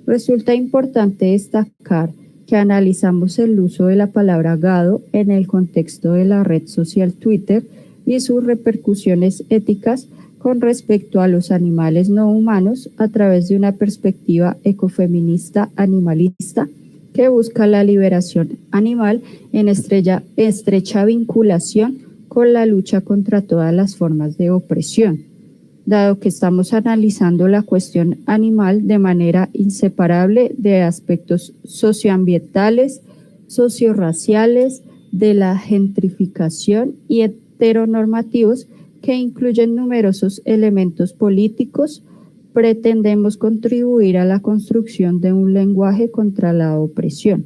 Resulta importante destacar que analizamos el uso de la palabra gado en el contexto de la red social Twitter y sus repercusiones éticas con respecto a los animales no humanos a través de una perspectiva ecofeminista animalista que busca la liberación animal en estrecha vinculación con la lucha contra todas las formas de opresión. Dado que estamos analizando la cuestión animal de manera inseparable de aspectos socioambientales, sociorraciales, de la gentrificación y heteronormativos que incluyen numerosos elementos políticos, pretendemos contribuir a la construcción de un lenguaje contra la opresión.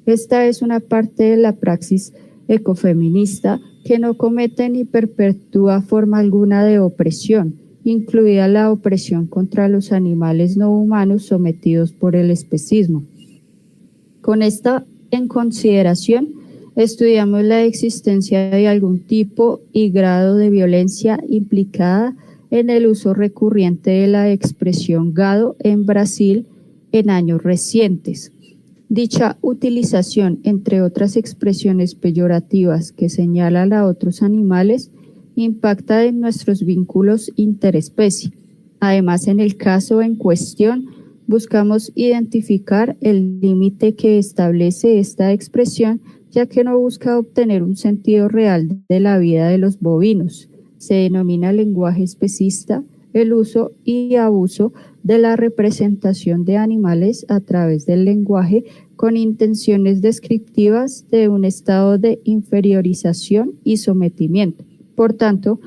Esta es una parte de la praxis ecofeminista que no comete ni perpetúa forma alguna de opresión, incluida la opresión contra los animales no humanos sometidos por el especismo. Con esta en consideración, estudiamos la existencia de algún tipo y grado de violencia implicada en el uso recurrente de la expresión gado en Brasil en años recientes. Dicha utilización, entre otras expresiones peyorativas que señalan a otros animales, impacta en nuestros vínculos interespecie. Además, en el caso en cuestión, buscamos identificar el límite que establece esta expresión, ya que no busca obtener un sentido real de la vida de los bovinos. Se denomina lenguaje especista el uso y abuso de la representación de animales a través del lenguaje con intenciones descriptivas de un estado de inferiorización y sometimiento. Por tanto,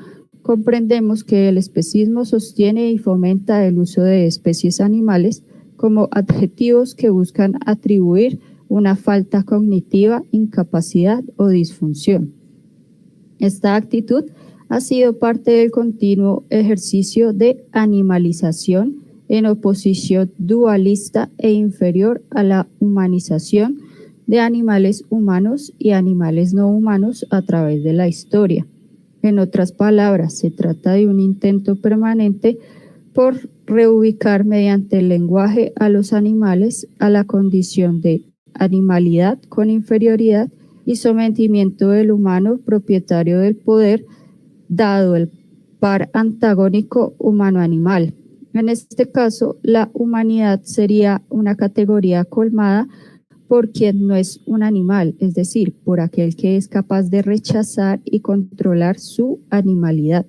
comprendemos que el especismo sostiene y fomenta el uso de especies animales como adjetivos que buscan atribuir una falta cognitiva, incapacidad o disfunción. Esta actitud ha sido parte del continuo ejercicio de animalización en oposición dualista e inferior a la humanización de animales humanos y animales no humanos a través de la historia. En otras palabras, se trata de un intento permanente por reubicar mediante el lenguaje a los animales a la condición de animalidad con inferioridad y sometimiento del humano propietario del poder, dado el par antagónico humano-animal. En este caso, la humanidad sería una categoría colmada por quien no es un animal, es decir, por aquel que es capaz de rechazar y controlar su animalidad.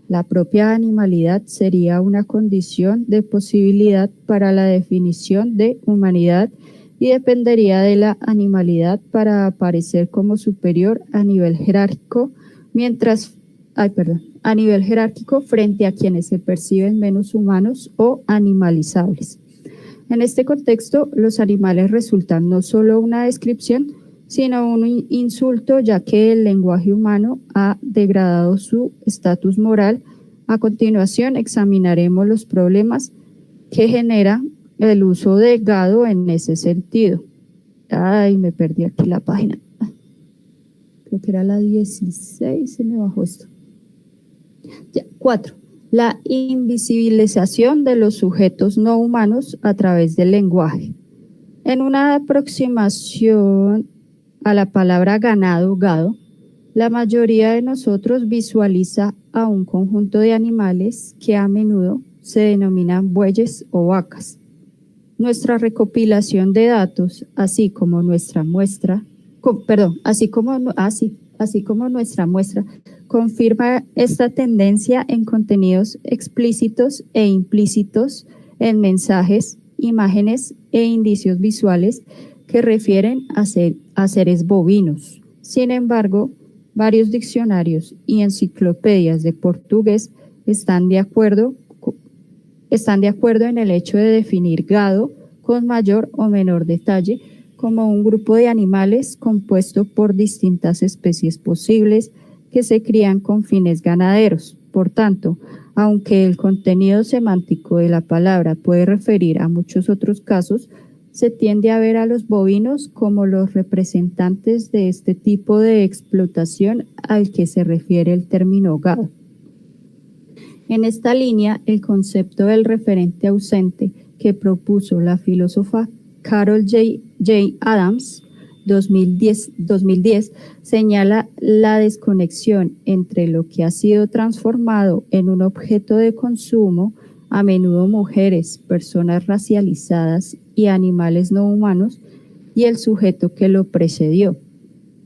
La propia animalidad sería una condición de posibilidad para la definición de humanidad y dependería de la animalidad para aparecer como superior a nivel jerárquico, a nivel jerárquico frente a quienes se perciben menos humanos o animalizables. En este contexto, los animales resultan no solo una descripción, sino un insulto, ya que el lenguaje humano ha degradado su estatus moral. A continuación, examinaremos los problemas que genera el uso de gado en ese sentido. Ay, me perdí aquí la página. Creo que era la 16, se me bajó esto. 4. La invisibilización de los sujetos no humanos a través del lenguaje. En una aproximación a la palabra ganado, gado, la mayoría de nosotros visualiza a un conjunto de animales que a menudo se denominan bueyes o vacas. Nuestra recopilación de datos, así como nuestra muestra, confirma esta tendencia en contenidos explícitos e implícitos en mensajes, imágenes e indicios visuales que refieren a seres bovinos. Sin embargo, varios diccionarios y enciclopedias de portugués están de acuerdo en el hecho de definir gado con mayor o menor detalle como un grupo de animales compuesto por distintas especies posibles que se crían con fines ganaderos. Por tanto, aunque el contenido semántico de la palabra puede referir a muchos otros casos, se tiende a ver a los bovinos como los representantes de este tipo de explotación al que se refiere el término gado. En esta línea, el concepto del referente ausente que propuso la filósofa Carol J. Adams, 2010, señala la desconexión entre lo que ha sido transformado en un objeto de consumo, a menudo mujeres, personas racializadas y animales no humanos, y el sujeto que lo precedió.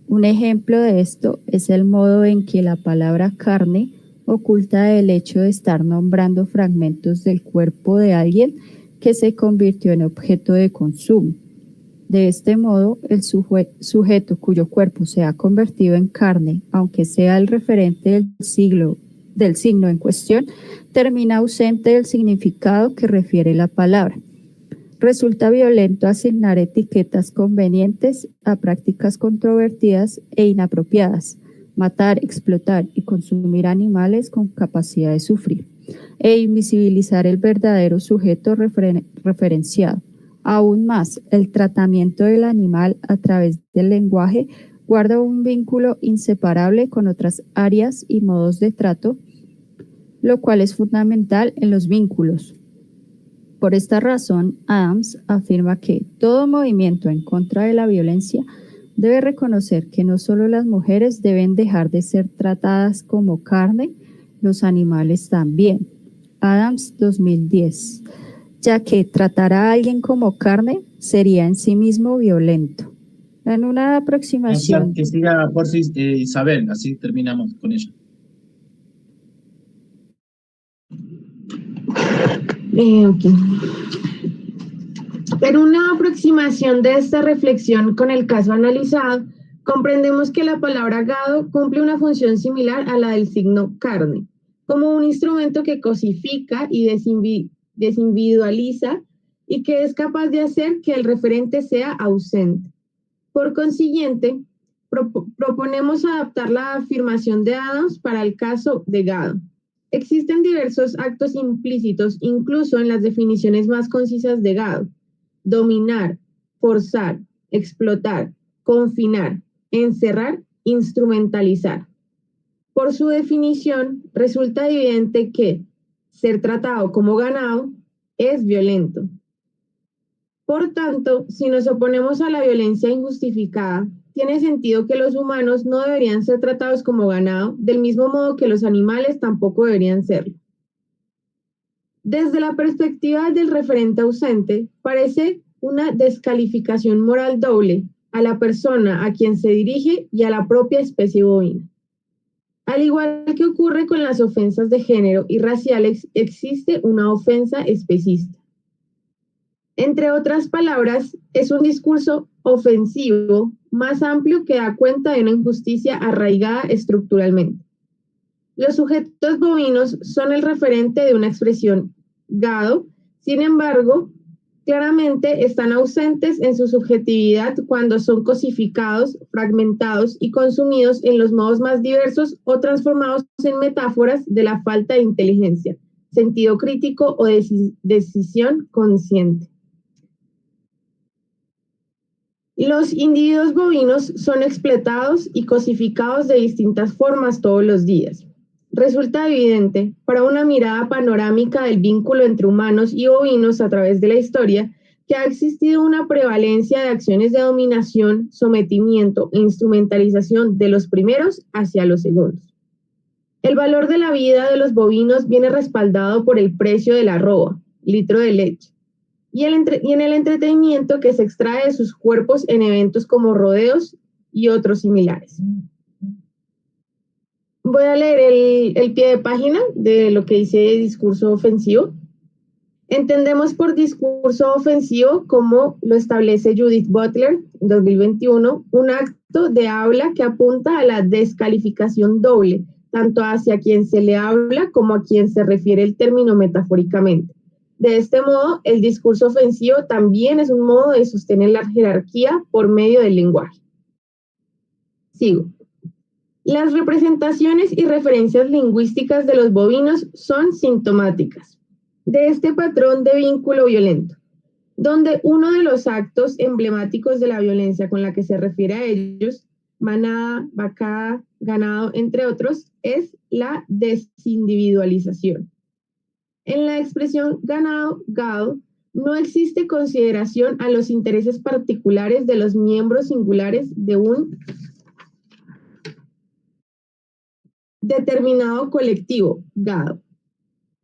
Un ejemplo de esto es el modo en que la palabra carne oculta el hecho de estar nombrando fragmentos del cuerpo de alguien que se convirtió en objeto de consumo. De este modo, el sujeto cuyo cuerpo se ha convertido en carne, aunque sea el referente del signo en cuestión, termina ausente del significado que refiere la palabra. Resulta violento asignar etiquetas convenientes a prácticas controvertidas e inapropiadas, matar, explotar y consumir animales con capacidad de sufrir, e invisibilizar el verdadero sujeto referenciado. Aún más, el tratamiento del animal a través del lenguaje guarda un vínculo inseparable con otras áreas y modos de trato, lo cual es fundamental en los vínculos. Por esta razón, Adams afirma que todo movimiento en contra de la violencia debe reconocer que no solo las mujeres deben dejar de ser tratadas como carne, los animales también. Adams, 2010. Ya que tratar a alguien como carne sería en sí mismo violento. En una aproximación... Que siga por si Isabel, así terminamos con ella. Okay. En una aproximación de esta reflexión con el caso analizado, comprendemos que la palabra gado cumple una función similar a la del signo carne, como un instrumento que cosifica y desindividualiza y que es capaz de hacer que el referente sea ausente. Por consiguiente, proponemos adaptar la afirmación de Adams para el caso de Gado. Existen diversos actos implícitos, incluso en las definiciones más concisas de Gado: dominar, forzar, explotar, confinar, encerrar, instrumentalizar. Por su definición, resulta evidente que ser tratado como ganado es violento. Por tanto, si nos oponemos a la violencia injustificada, tiene sentido que los humanos no deberían ser tratados como ganado, del mismo modo que los animales tampoco deberían serlo. Desde la perspectiva del referente ausente, parece una descalificación moral doble a la persona a quien se dirige y a la propia especie bovina. Al igual que ocurre con las ofensas de género y raciales, existe una ofensa especista. Entre otras palabras, es un discurso ofensivo más amplio que da cuenta de una injusticia arraigada estructuralmente. Los sujetos bovinos son el referente de una expresión gado, sin embargo, claramente están ausentes en su subjetividad cuando son cosificados, fragmentados y consumidos en los modos más diversos o transformados en metáforas de la falta de inteligencia, sentido crítico o decisión consciente. Los individuos bovinos son explotados y cosificados de distintas formas todos los días. Resulta evidente, para una mirada panorámica del vínculo entre humanos y bovinos a través de la historia, que ha existido una prevalencia de acciones de dominación, sometimiento e instrumentalización de los primeros hacia los segundos. El valor de la vida de los bovinos viene respaldado por el precio de la arroba, litro de leche, y en el entretenimiento que se extrae de sus cuerpos en eventos como rodeos y otros similares. Voy a leer el pie de página de lo que dice discurso ofensivo. Entendemos por discurso ofensivo, como lo establece Judith Butler en 2021, un acto de habla que apunta a la descalificación doble, tanto hacia quien se le habla como a quien se refiere el término metafóricamente. De este modo, el discurso ofensivo también es un modo de sostener la jerarquía por medio del lenguaje. Sigo. Las representaciones y referencias lingüísticas de los bovinos son sintomáticas de este patrón de vínculo violento, donde uno de los actos emblemáticos de la violencia con la que se refiere a ellos, manada, vacada, ganado, entre otros, es la desindividualización. En la expresión ganado, gado, no existe consideración a los intereses particulares de los miembros singulares de un determinado colectivo, gado,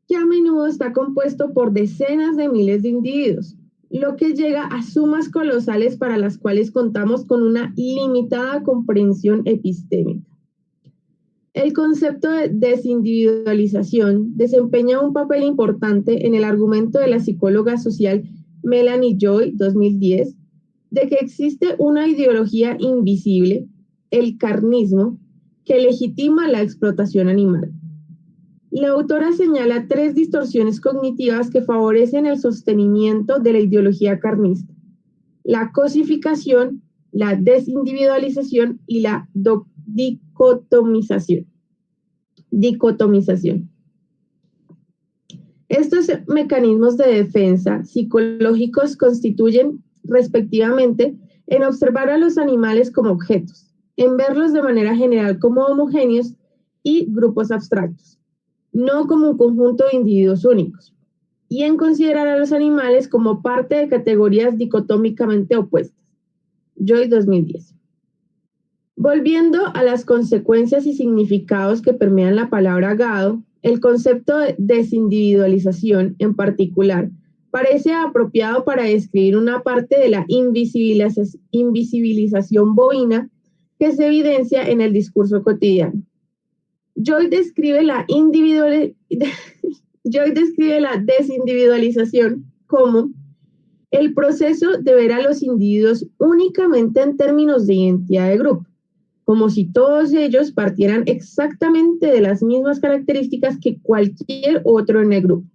que a menudo está compuesto por decenas de miles de individuos, lo que llega a sumas colosales para las cuales contamos con una limitada comprensión epistémica. El concepto de desindividualización desempeña un papel importante en el argumento de la psicóloga social Melanie Joy, 2010, de que existe una ideología invisible, el carnismo, que legitima la explotación animal. La autora señala 3 distorsiones cognitivas que favorecen el sostenimiento de la ideología carnista: la cosificación, la desindividualización y la dicotomización. Estos mecanismos de defensa psicológicos constituyen, respectivamente, en observar a los animales como objetos, en verlos de manera general como homogéneos y grupos abstractos, no como un conjunto de individuos únicos, y en considerar a los animales como parte de categorías dicotómicamente opuestas. Joy, 2010. Volviendo a las consecuencias y significados que permean la palabra gado, el concepto de desindividualización en particular parece apropiado para describir una parte de la invisibilización bovina que se evidencia en el discurso cotidiano. Joy describe la desindividualización como el proceso de ver a los individuos únicamente en términos de identidad de grupo, como si todos ellos partieran exactamente de las mismas características que cualquier otro en el grupo,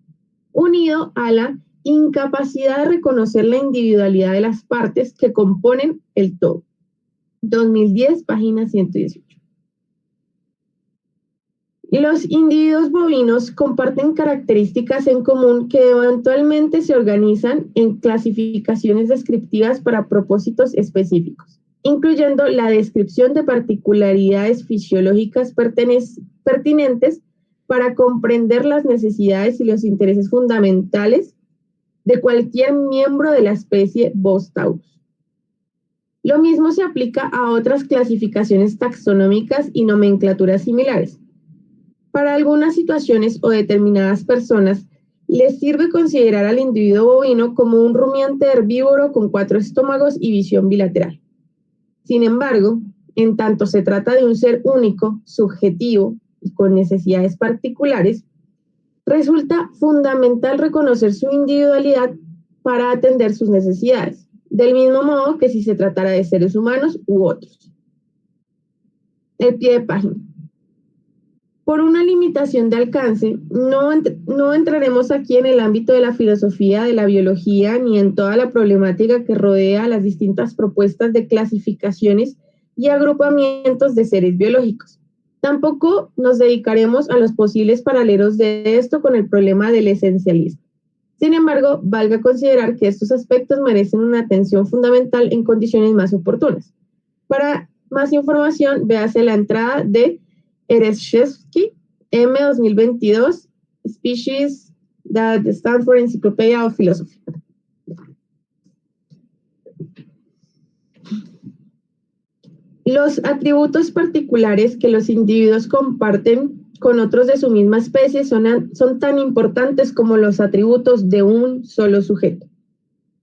unido a la incapacidad de reconocer la individualidad de las partes que componen el todo. 2010, página 118. Los individuos bovinos comparten características en común que eventualmente se organizan en clasificaciones descriptivas para propósitos específicos, incluyendo la descripción de particularidades fisiológicas pertinentes para comprender las necesidades y los intereses fundamentales de cualquier miembro de la especie Bos taurus. Lo mismo se aplica a otras clasificaciones taxonómicas y nomenclaturas similares. Para algunas situaciones o determinadas personas, les sirve considerar al individuo bovino como un rumiante herbívoro con 4 estómagos y visión bilateral. Sin embargo, en tanto se trata de un ser único, subjetivo y con necesidades particulares, resulta fundamental reconocer su individualidad para atender sus necesidades, del mismo modo que si se tratara de seres humanos u otros. El pie de página. Por una limitación de alcance, no entraremos aquí en el ámbito de la filosofía, de la biología, ni en toda la problemática que rodea las distintas propuestas de clasificaciones y agrupamientos de seres biológicos. Tampoco nos dedicaremos a los posibles paralelos de esto con el problema del esencialismo. Sin embargo, valga considerar que estos aspectos merecen una atención fundamental en condiciones más oportunas. Para más información, véase la entrada de Ereshefsky, M. 2022, Species that Stand for Encyclopedia of Philosophy. Los atributos particulares que los individuos comparten con otros de su misma especie son tan importantes como los atributos de un solo sujeto.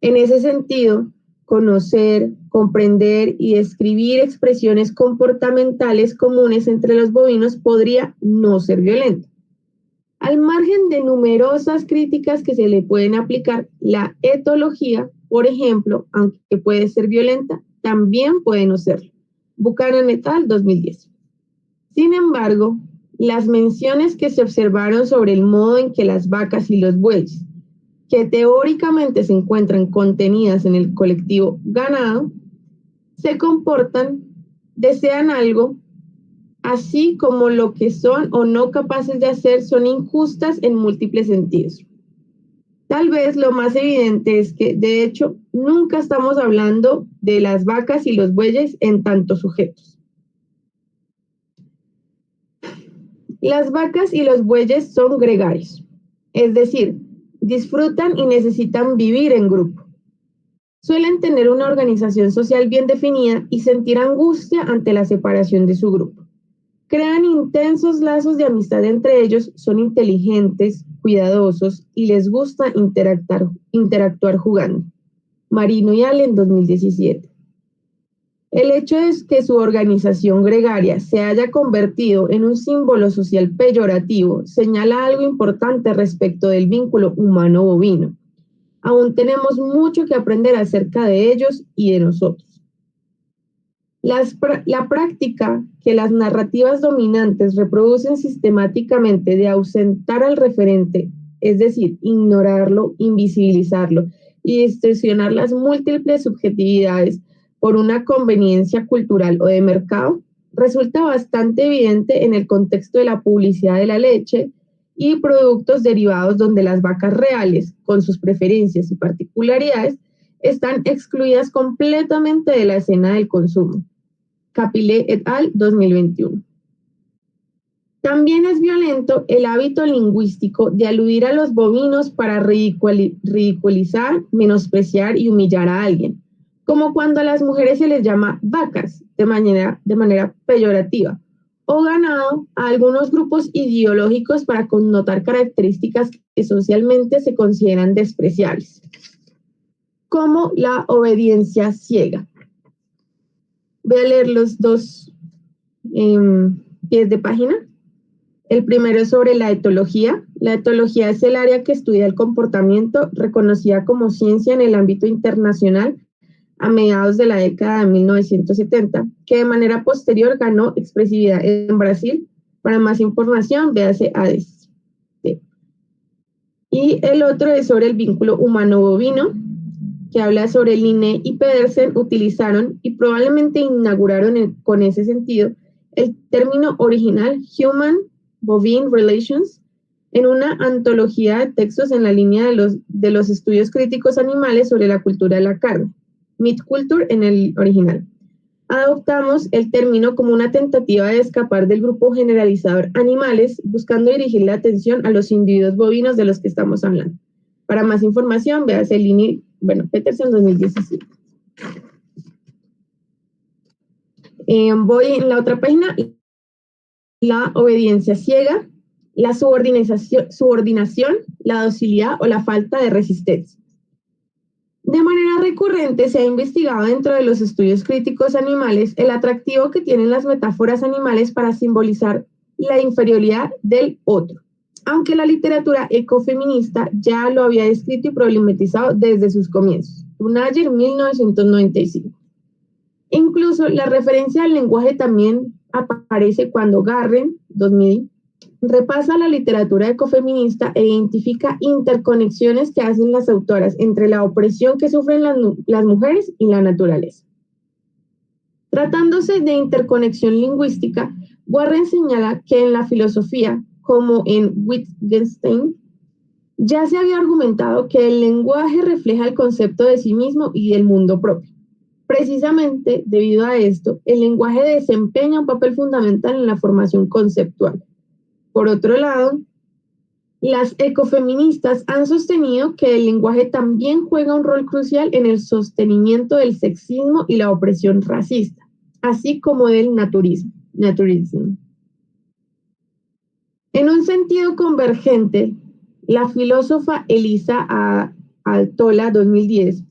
En ese sentido, conocer, comprender y describir expresiones comportamentales comunes entre los bovinos podría no ser violento. Al margen de numerosas críticas que se le pueden aplicar, la etología, por ejemplo, aunque puede ser violenta, también puede no serlo. Buchanan et al. 2010. Sin embargo, las menciones que se observaron sobre el modo en que las vacas y los bueyes, que teóricamente se encuentran contenidas en el colectivo ganado, se comportan, desean algo, así como lo que son o no capaces de hacer son injustas en múltiples sentidos. Tal vez lo más evidente es que, de hecho, nunca estamos hablando de las vacas y los bueyes en tanto sujetos. Las vacas y los bueyes son gregarios, es decir, disfrutan y necesitan vivir en grupo. Suelen tener una organización social bien definida y sentir angustia ante la separación de su grupo. Crean intensos lazos de amistad entre ellos, son inteligentes, cuidadosos y les gusta interactuar jugando. Marino y Allen, 2017. El hecho es que su organización gregaria se haya convertido en un símbolo social peyorativo señala algo importante respecto del vínculo humano-bovino. Aún tenemos mucho que aprender acerca de ellos y de nosotros. La práctica que las narrativas dominantes reproducen sistemáticamente de ausentar al referente, es decir, ignorarlo, invisibilizarlo y distorsionar las múltiples subjetividades por una conveniencia cultural o de mercado, resulta bastante evidente en el contexto de la publicidad de la leche y productos derivados donde las vacas reales, con sus preferencias y particularidades, están excluidas completamente de la escena del consumo. Capilé et al. 2021. También es violento el hábito lingüístico de aludir a los bovinos para ridiculizar, menospreciar y humillar a alguien, como cuando a las mujeres se les llama vacas de manera peyorativa, o ganado a algunos grupos ideológicos para connotar características que socialmente se consideran despreciables, como la obediencia ciega. Voy a leer los dos pies de página. El primero es sobre la etología. La etología es el área que estudia el comportamiento, reconocida como ciencia en el ámbito internacional a mediados de la década de 1970, que de manera posterior ganó expresividad en Brasil. Para más información, véase ADES. Y el otro es sobre el vínculo humano-bovino, que habla sobre Linné y Pedersen utilizaron y probablemente inauguraron con ese sentido el término original Human-Bovine Relations en una antología de textos en la línea de los estudios críticos animales sobre la cultura de la carne, Meat Culture en el original. Adoptamos el término como una tentativa de escapar del grupo generalizador animales, buscando dirigir la atención a los individuos bovinos de los que estamos hablando. Para más información, véase Pedersen 2017. Voy en la otra página, la obediencia ciega, la subordinación, la docilidad o la falta de resistencia. De manera recurrente se ha investigado dentro de los estudios críticos animales el atractivo que tienen las metáforas animales para simbolizar la inferioridad del otro, aunque la literatura ecofeminista ya lo había descrito y problematizado desde sus comienzos. Tunayer, 1995. Incluso la referencia al lenguaje también aparece cuando Garren, 2000, repasa la literatura ecofeminista e identifica interconexiones que hacen las autoras entre la opresión que sufren las mujeres y la naturaleza. Tratándose de interconexión lingüística, Warren señala que en la filosofía, como en Wittgenstein, ya se había argumentado que el lenguaje refleja el concepto de sí mismo y del mundo propio. Precisamente debido a esto, el lenguaje desempeña un papel fundamental en la formación conceptual. Por otro lado, las ecofeministas han sostenido que el lenguaje también juega un rol crucial en el sostenimiento del sexismo y la opresión racista, así como del naturismo. En un sentido convergente, la filósofa Elisa Altola, 2010,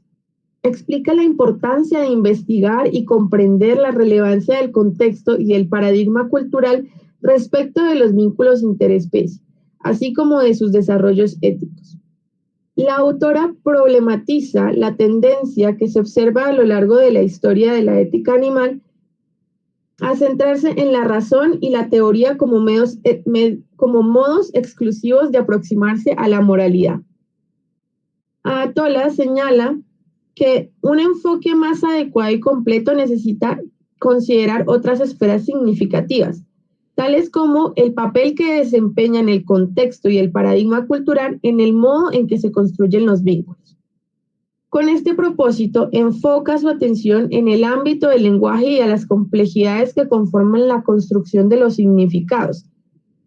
explica la importancia de investigar y comprender la relevancia del contexto y el paradigma cultural respecto de los vínculos interespecie, así como de sus desarrollos éticos. La autora problematiza la tendencia que se observa a lo largo de la historia de la ética animal a centrarse en la razón y la teoría como modos exclusivos de aproximarse a la moralidad. Atola señala que un enfoque más adecuado y completo necesita considerar otras esferas significativas, tales como el papel que desempeñan el contexto y el paradigma cultural en el modo en que se construyen los vínculos. Con este propósito, enfoca su atención en el ámbito del lenguaje y a las complejidades que conforman la construcción de los significados,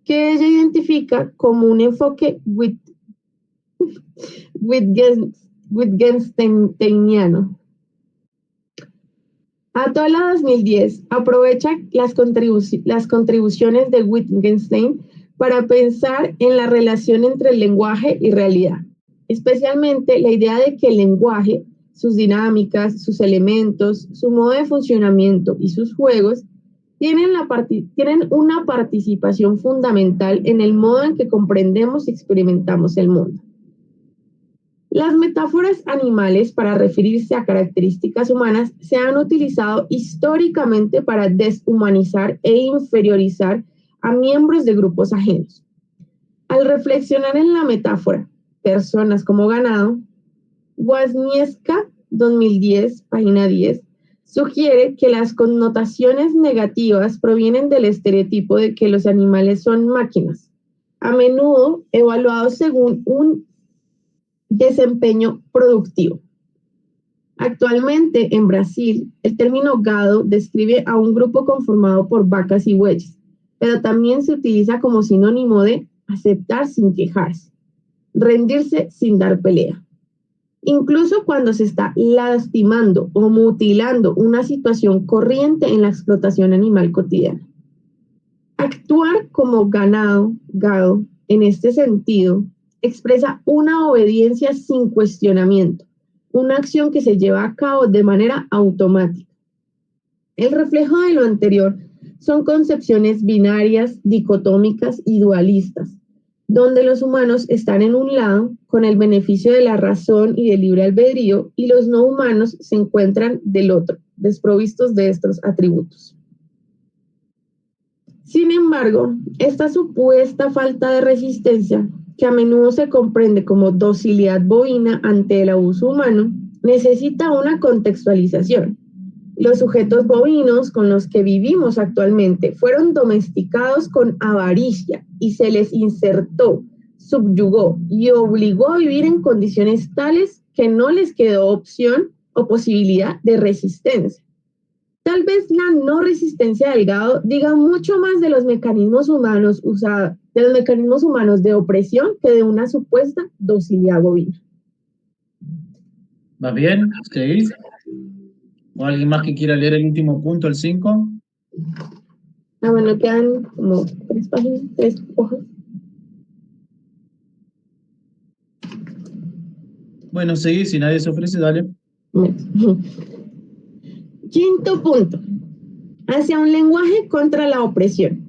que ella identifica como un enfoque wittgensteiniano. Atola 2010 aprovecha las contribuciones de Wittgenstein para pensar en la relación entre el lenguaje y realidad, especialmente la idea de que el lenguaje, sus dinámicas, sus elementos, su modo de funcionamiento y sus juegos tienen una participación fundamental en el modo en que comprendemos y experimentamos el mundo. Las metáforas animales para referirse a características humanas se han utilizado históricamente para deshumanizar e inferiorizar a miembros de grupos ajenos. Al reflexionar en la metáfora, personas como ganado, Wasniewska, 2010, página 10, sugiere que las connotaciones negativas provienen del estereotipo de que los animales son máquinas, a menudo evaluados según un desempeño productivo. Actualmente, en Brasil, el término gado describe a un grupo conformado por vacas y bueyes, pero también se utiliza como sinónimo de aceptar sin quejarse, rendirse sin dar pelea. Incluso cuando se está lastimando o mutilando una situación corriente en la explotación animal cotidiana. Actuar como gado, en este sentido, expresa una obediencia sin cuestionamiento, una acción que se lleva a cabo de manera automática. El reflejo de lo anterior son concepciones binarias, dicotómicas y dualistas, donde los humanos están en un lado con el beneficio de la razón y del libre albedrío y los no humanos se encuentran del otro, desprovistos de estos atributos. Sin embargo, esta supuesta falta de resistencia que a menudo se comprende como docilidad bovina ante el abuso humano, necesita una contextualización. Los sujetos bovinos con los que vivimos actualmente fueron domesticados con avaricia y se les insertó, subyugó y obligó a vivir en condiciones tales que no les quedó opción o posibilidad de resistencia. Tal vez la no resistencia del gado diga mucho más de los mecanismos humanos de opresión que de una supuesta docilidad bovina. ¿Va bien? ¿Seguís? ¿O alguien más que quiera leer el último punto, el 5? Bueno, quedan como 3 páginas, 3 hojas. Bueno, seguí, si nadie se ofrece, dale. Quinto punto. Hacia un lenguaje contra la opresión.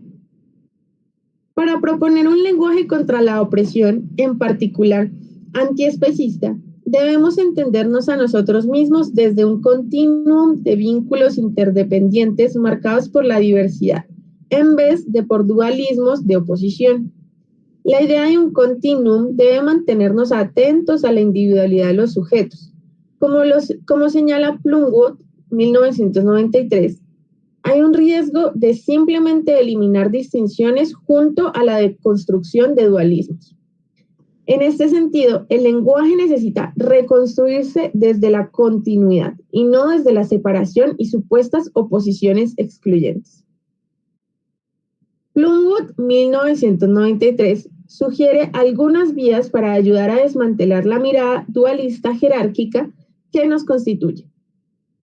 Para proponer un lenguaje contra la opresión, en particular antiespecista, debemos entendernos a nosotros mismos desde un continuum de vínculos interdependientes marcados por la diversidad, en vez de por dualismos de oposición. La idea de un continuum debe mantenernos atentos a la individualidad de los sujetos. Como señala Plumwood, 1993, hay un riesgo de simplemente eliminar distinciones junto a la deconstrucción de dualismos. En este sentido, el lenguaje necesita reconstruirse desde la continuidad y no desde la separación y supuestas oposiciones excluyentes. Plumwood, 1993, sugiere algunas vías para ayudar a desmantelar la mirada dualista jerárquica que nos constituye.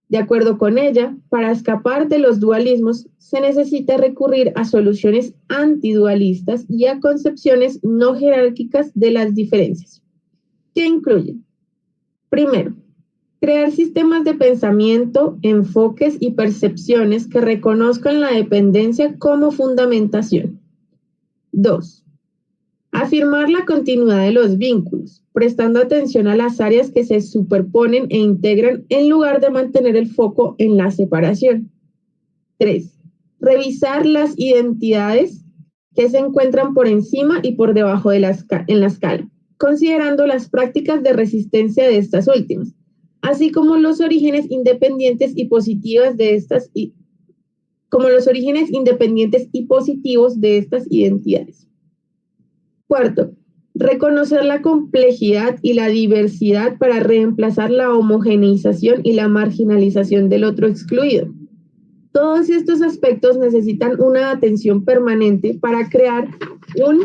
De acuerdo con ella, para escapar de los dualismos se necesita recurrir a soluciones antidualistas y a concepciones no jerárquicas de las diferencias, que incluyen, primero, crear sistemas de pensamiento, enfoques y percepciones que reconozcan la dependencia como fundamentación. 2. Afirmar la continuidad de los vínculos, prestando atención a las áreas que se superponen e integran en lugar de mantener el foco en la separación. 3. Revisar las identidades que se encuentran por encima y por debajo de en la escala, considerando las prácticas de resistencia de estas últimas, así como los orígenes independientes y positivos de estas identidades. 4. Reconocer la complejidad y la diversidad para reemplazar la homogeneización y la marginalización del otro excluido. Todos estos aspectos necesitan una atención permanente para crear un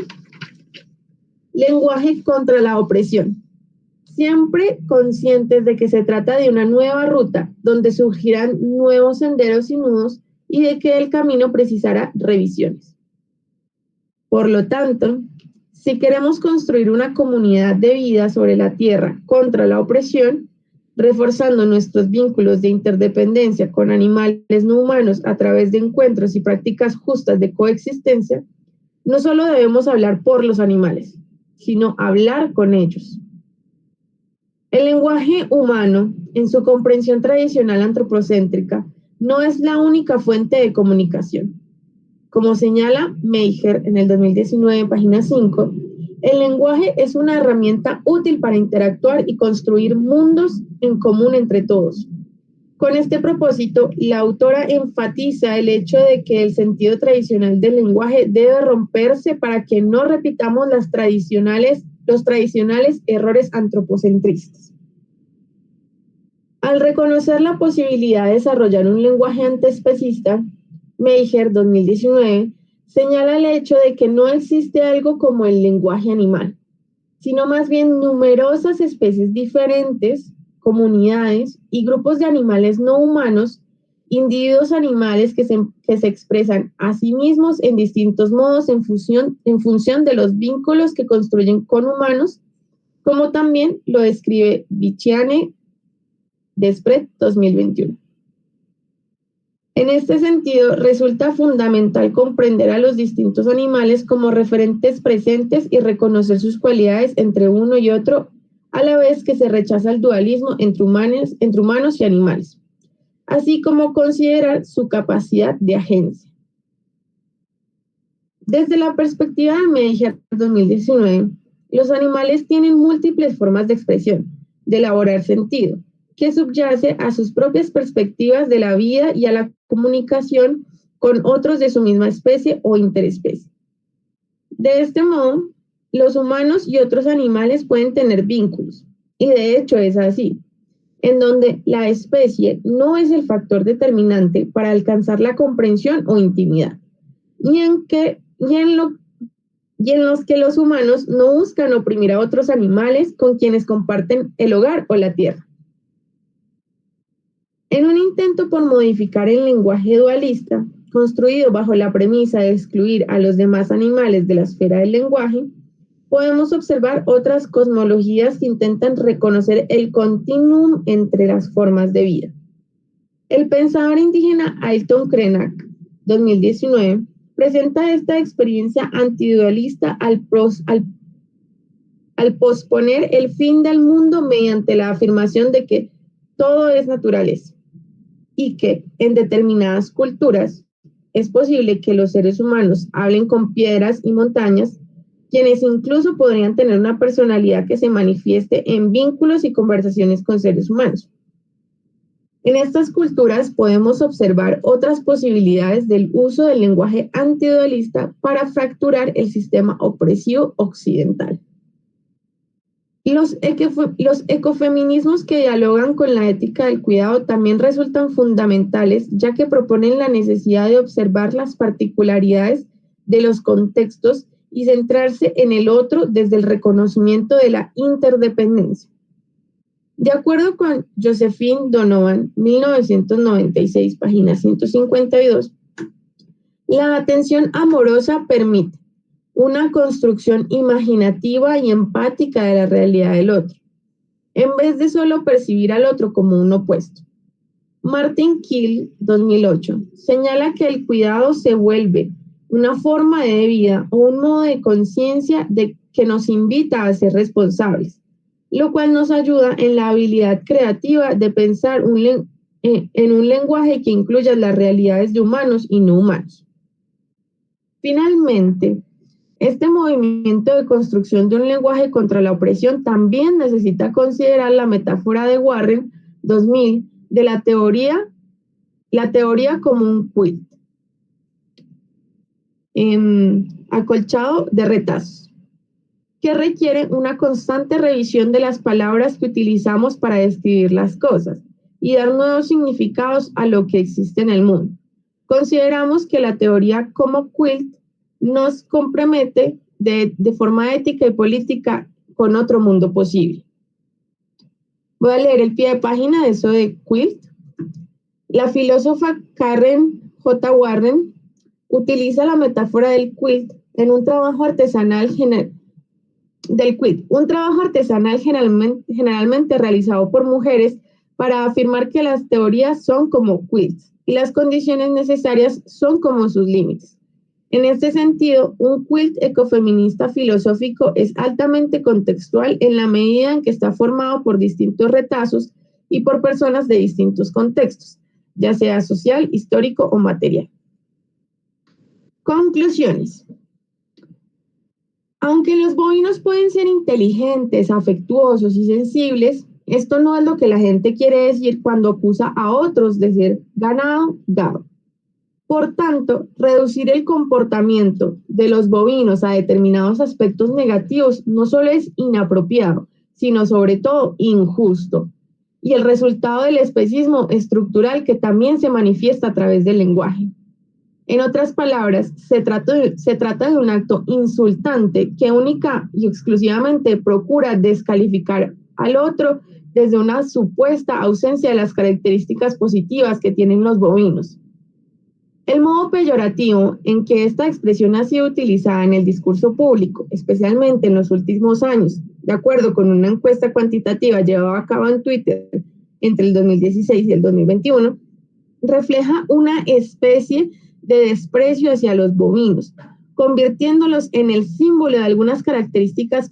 lenguaje contra la opresión, siempre conscientes de que se trata de una nueva ruta donde surgirán nuevos senderos y nudos y de que el camino precisará revisiones. Por lo tanto, si queremos construir una comunidad de vida sobre la tierra contra la opresión, reforzando nuestros vínculos de interdependencia con animales no humanos a través de encuentros y prácticas justas de coexistencia, no solo debemos hablar por los animales, sino hablar con ellos. El lenguaje humano, en su comprensión tradicional antropocéntrica, no es la única fuente de comunicación. Como señala Meijer en el 2019, página 5, el lenguaje es una herramienta útil para interactuar y construir mundos en común entre todos. Con este propósito, la autora enfatiza el hecho de que el sentido tradicional del lenguaje debe romperse para que no repitamos los tradicionales errores antropocentristas. Al reconocer la posibilidad de desarrollar un lenguaje antiespecista, Meijer, 2019, señala el hecho de que no existe algo como el lenguaje animal, sino más bien numerosas especies diferentes, comunidades y grupos de animales no humanos, individuos animales que se expresan a sí mismos en distintos modos en función de los vínculos que construyen con humanos, como también lo describe Vichiane Desprez, 2021. En este sentido, resulta fundamental comprender a los distintos animales como referentes presentes y reconocer sus cualidades entre uno y otro, a la vez que se rechaza el dualismo entre humanos y animales, así como considerar su capacidad de agencia. Desde la perspectiva de Meijer 2019, los animales tienen múltiples formas de expresión, de elaborar sentido, que subyace a sus propias perspectivas de la vida y a la comunicación con otros de su misma especie o interespecie. De este modo, los humanos y otros animales pueden tener vínculos, y de hecho es así, en donde la especie no es el factor determinante para alcanzar la comprensión o intimidad, y en los que los humanos no buscan oprimir a otros animales con quienes comparten el hogar o la tierra. En un intento por modificar el lenguaje dualista, construido bajo la premisa de excluir a los demás animales de la esfera del lenguaje, podemos observar otras cosmologías que intentan reconocer el continuum entre las formas de vida. El pensador indígena Ailton Krenak, 2019, presenta esta experiencia antidualista al posponer el fin del mundo mediante la afirmación de que todo es naturaleza y que en determinadas culturas es posible que los seres humanos hablen con piedras y montañas, quienes incluso podrían tener una personalidad que se manifieste en vínculos y conversaciones con seres humanos. En estas culturas podemos observar otras posibilidades del uso del lenguaje antidualista para fracturar el sistema opresivo occidental. Los ecofeminismos que dialogan con la ética del cuidado también resultan fundamentales, ya que proponen la necesidad de observar las particularidades de los contextos y centrarse en el otro desde el reconocimiento de la interdependencia. De acuerdo con Josephine Donovan, 1996, página 152, la atención amorosa permite una construcción imaginativa y empática de la realidad del otro, en vez de solo percibir al otro como un opuesto. Martin Kiel, 2008, señala que el cuidado se vuelve una forma de vida o un modo de conciencia que nos invita a ser responsables, lo cual nos ayuda en la habilidad creativa de pensar en un lenguaje que incluya las realidades de humanos y no humanos. Finalmente, este movimiento de construcción de un lenguaje contra la opresión también necesita considerar la metáfora de Warren, 2000, de la teoría como un quilt, acolchado de retazos, que requiere una constante revisión de las palabras que utilizamos para describir las cosas y dar nuevos significados a lo que existe en el mundo. Consideramos que la teoría como quilt nos compromete de forma ética y política con otro mundo posible. Voy a leer el pie de página de eso de quilt. La filósofa Karen J. Warren utiliza la metáfora del quilt en un trabajo artesanal generalmente realizado por mujeres para afirmar que las teorías son como quilts y las condiciones necesarias son como sus límites. En este sentido, un quilt ecofeminista filosófico es altamente contextual en la medida en que está formado por distintos retazos y por personas de distintos contextos, ya sea social, histórico o material. Conclusiones. Aunque los bovinos pueden ser inteligentes, afectuosos y sensibles, esto no es lo que la gente quiere decir cuando acusa a otros de ser ganado, gado. Por tanto, reducir el comportamiento de los bovinos a determinados aspectos negativos no solo es inapropiado, sino sobre todo injusto, y el resultado del especismo estructural que también se manifiesta a través del lenguaje. En otras palabras, se trata de un acto insultante que única y exclusivamente procura descalificar al otro desde una supuesta ausencia de las características positivas que tienen los bovinos. El modo peyorativo en que esta expresión ha sido utilizada en el discurso público, especialmente en los últimos años, de acuerdo con una encuesta cuantitativa llevada a cabo en Twitter entre el 2016 y el 2021, refleja una especie de desprecio hacia los bovinos, convirtiéndolos en el símbolo de algunas características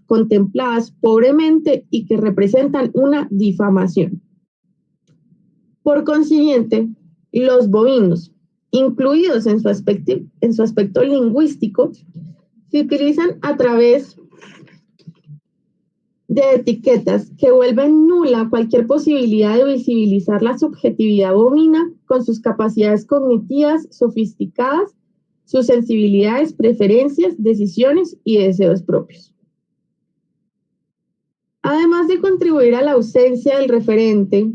contempladas pobremente y que representan una difamación. Por consiguiente, los bovinos, incluidos en su aspecto lingüístico, se utilizan a través de etiquetas que vuelven nula cualquier posibilidad de visibilizar la subjetividad bovina con sus capacidades cognitivas sofisticadas, sus sensibilidades, preferencias, decisiones y deseos propios. Además de contribuir a la ausencia del referente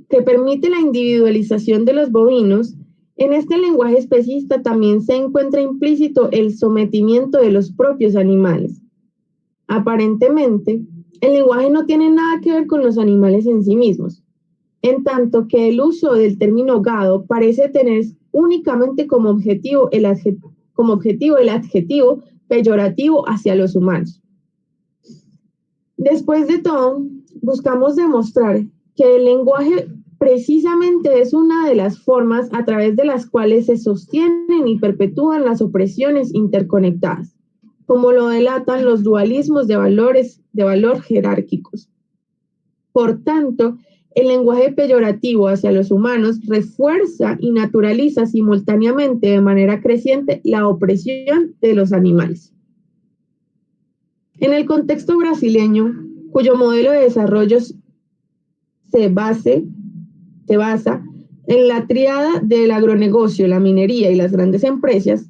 que permite la individualización de los bovinos, en este lenguaje especista también se encuentra implícito el sometimiento de los propios animales. Aparentemente, el lenguaje no tiene nada que ver con los animales en sí mismos, en tanto que el uso del término gado parece tener únicamente como objetivo el adjetivo peyorativo hacia los humanos. Después de todo, buscamos demostrar que el lenguaje precisamente es una de las formas a través de las cuales se sostienen y perpetúan las opresiones interconectadas, como lo delatan los dualismos de valor jerárquicos. Por tanto, el lenguaje peyorativo hacia los humanos refuerza y naturaliza simultáneamente de manera creciente la opresión de los animales. En el contexto brasileño, cuyo modelo de desarrollo se basa en la tríada del agronegocio, la minería y las grandes empresas,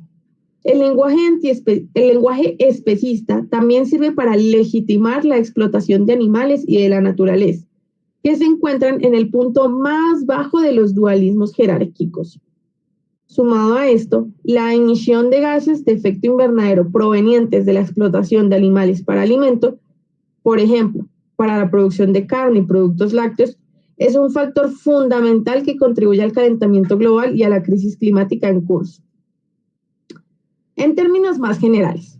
el lenguaje especista también sirve para legitimar la explotación de animales y de la naturaleza, que se encuentran en el punto más bajo de los dualismos jerárquicos. Sumado a esto, la emisión de gases de efecto invernadero provenientes de la explotación de animales para alimento, por ejemplo, para la producción de carne y productos lácteos, es un factor fundamental que contribuye al calentamiento global y a la crisis climática en curso. En términos más generales,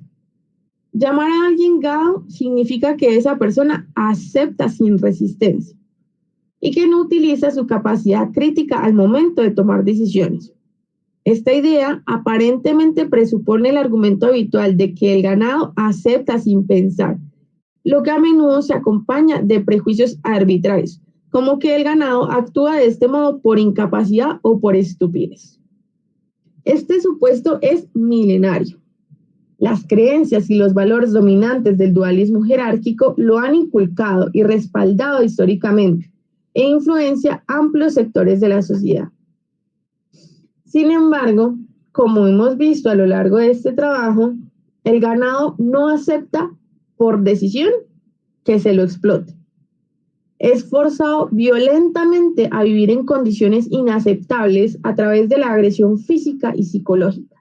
llamar a alguien gado significa que esa persona acepta sin resistencia y que no utiliza su capacidad crítica al momento de tomar decisiones. Esta idea aparentemente presupone el argumento habitual de que el ganado acepta sin pensar, lo que a menudo se acompaña de prejuicios arbitrarios, como que el ganado actúa de este modo por incapacidad o por estupidez. Este supuesto es milenario. Las creencias y los valores dominantes del dualismo jerárquico lo han inculcado y respaldado históricamente e influencia amplios sectores de la sociedad. Sin embargo, como hemos visto a lo largo de este trabajo, el ganado no acepta por decisión que se lo explote. Es forzado violentamente a vivir en condiciones inaceptables a través de la agresión física y psicológica.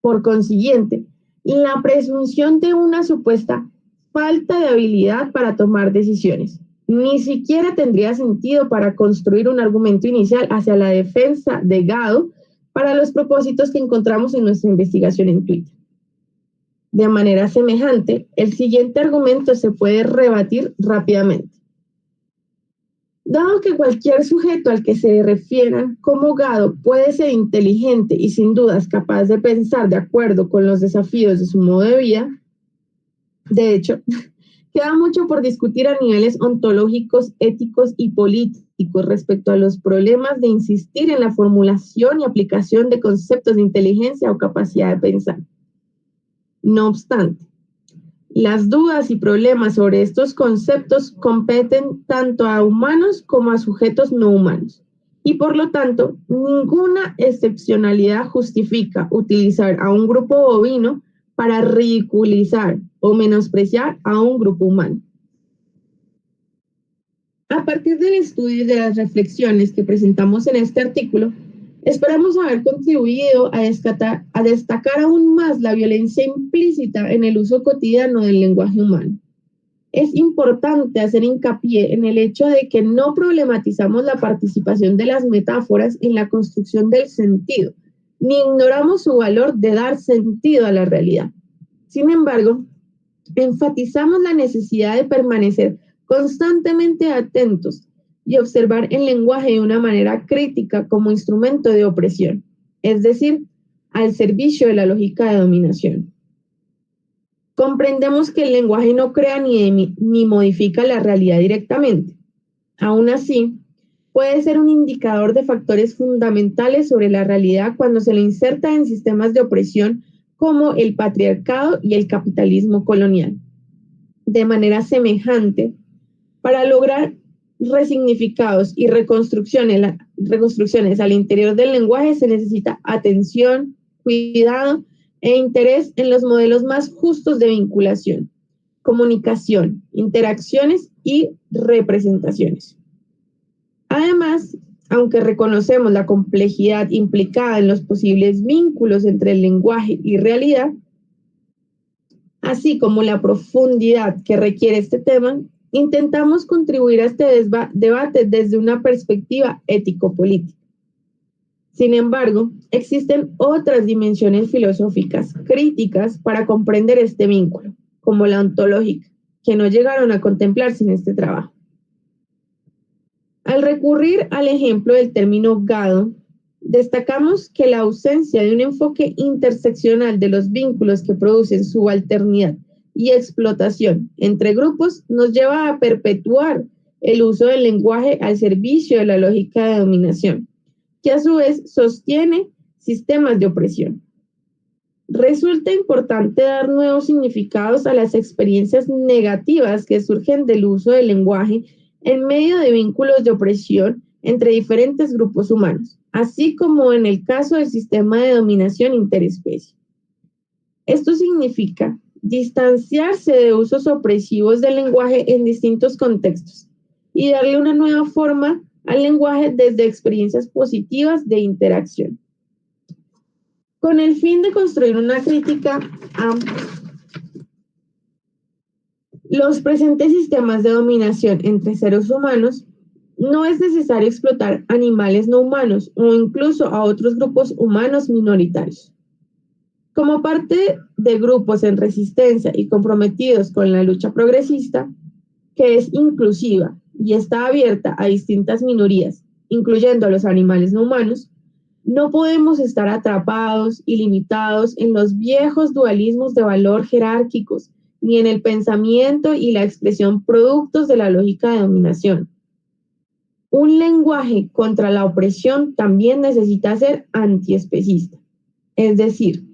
Por consiguiente, la presunción de una supuesta falta de habilidad para tomar decisiones ni siquiera tendría sentido para construir un argumento inicial hacia la defensa de gado para los propósitos que encontramos en nuestra investigación en Twitter. De manera semejante, el siguiente argumento se puede rebatir rápidamente. Dado que cualquier sujeto al que se refiera como gado puede ser inteligente y sin dudas capaz de pensar de acuerdo con los desafíos de su modo de vida, de hecho, queda mucho por discutir a niveles ontológicos, éticos y políticos respecto a los problemas de insistir en la formulación y aplicación de conceptos de inteligencia o capacidad de pensar. No obstante, las dudas y problemas sobre estos conceptos competen tanto a humanos como a sujetos no humanos, y por lo tanto, ninguna excepcionalidad justifica utilizar a un grupo bovino para ridiculizar o menospreciar a un grupo humano. A partir del estudio y de las reflexiones que presentamos en este artículo, esperamos haber contribuido a destacar aún más la violencia implícita en el uso cotidiano del lenguaje humano. Es importante hacer hincapié en el hecho de que no problematizamos la participación de las metáforas en la construcción del sentido, ni ignoramos su valor de dar sentido a la realidad. Sin embargo, enfatizamos la necesidad de permanecer constantemente atentos y observar el lenguaje de una manera crítica como instrumento de opresión, es decir, al servicio de la lógica de dominación. Comprendemos que el lenguaje no crea ni modifica la realidad directamente. Aún así, puede ser un indicador de factores fundamentales sobre la realidad cuando se le inserta en sistemas de opresión como el patriarcado y el capitalismo colonial. de manera semejante para lograr resignificados y reconstrucciones al interior del lenguaje se necesita atención, cuidado e interés en los modelos más justos de vinculación, comunicación, interacciones y representaciones. Además, aunque reconocemos la complejidad implicada en los posibles vínculos entre el lenguaje y realidad, así como la profundidad que requiere este tema, intentamos contribuir a este debate desde una perspectiva ético-política. Sin embargo, existen otras dimensiones filosóficas críticas para comprender este vínculo, como la ontológica, que no llegaron a contemplarse en este trabajo. Al recurrir al ejemplo del término gado, destacamos que la ausencia de un enfoque interseccional de los vínculos que producen subalternidad y explotación entre grupos nos lleva a perpetuar el uso del lenguaje al servicio de la lógica de dominación, que a su vez sostiene sistemas de opresión. Resulta importante dar nuevos significados a las experiencias negativas que surgen del uso del lenguaje en medio de vínculos de opresión entre diferentes grupos humanos, así como en el caso del sistema de dominación interespecie. Esto significa distanciarse de usos opresivos del lenguaje en distintos contextos y darle una nueva forma al lenguaje desde experiencias positivas de interacción. Con el fin de construir una crítica a los presentes sistemas de dominación entre seres humanos, no es necesario explotar animales no humanos o incluso a otros grupos humanos minoritarios. Como parte de grupos en resistencia y comprometidos con la lucha progresista, que es inclusiva y está abierta a distintas minorías, incluyendo a los animales no humanos, no podemos estar atrapados y limitados en los viejos dualismos de valor jerárquicos, ni en el pensamiento y la expresión productos de la lógica de dominación. Un lenguaje contra la opresión también necesita ser antiespecista, es decir,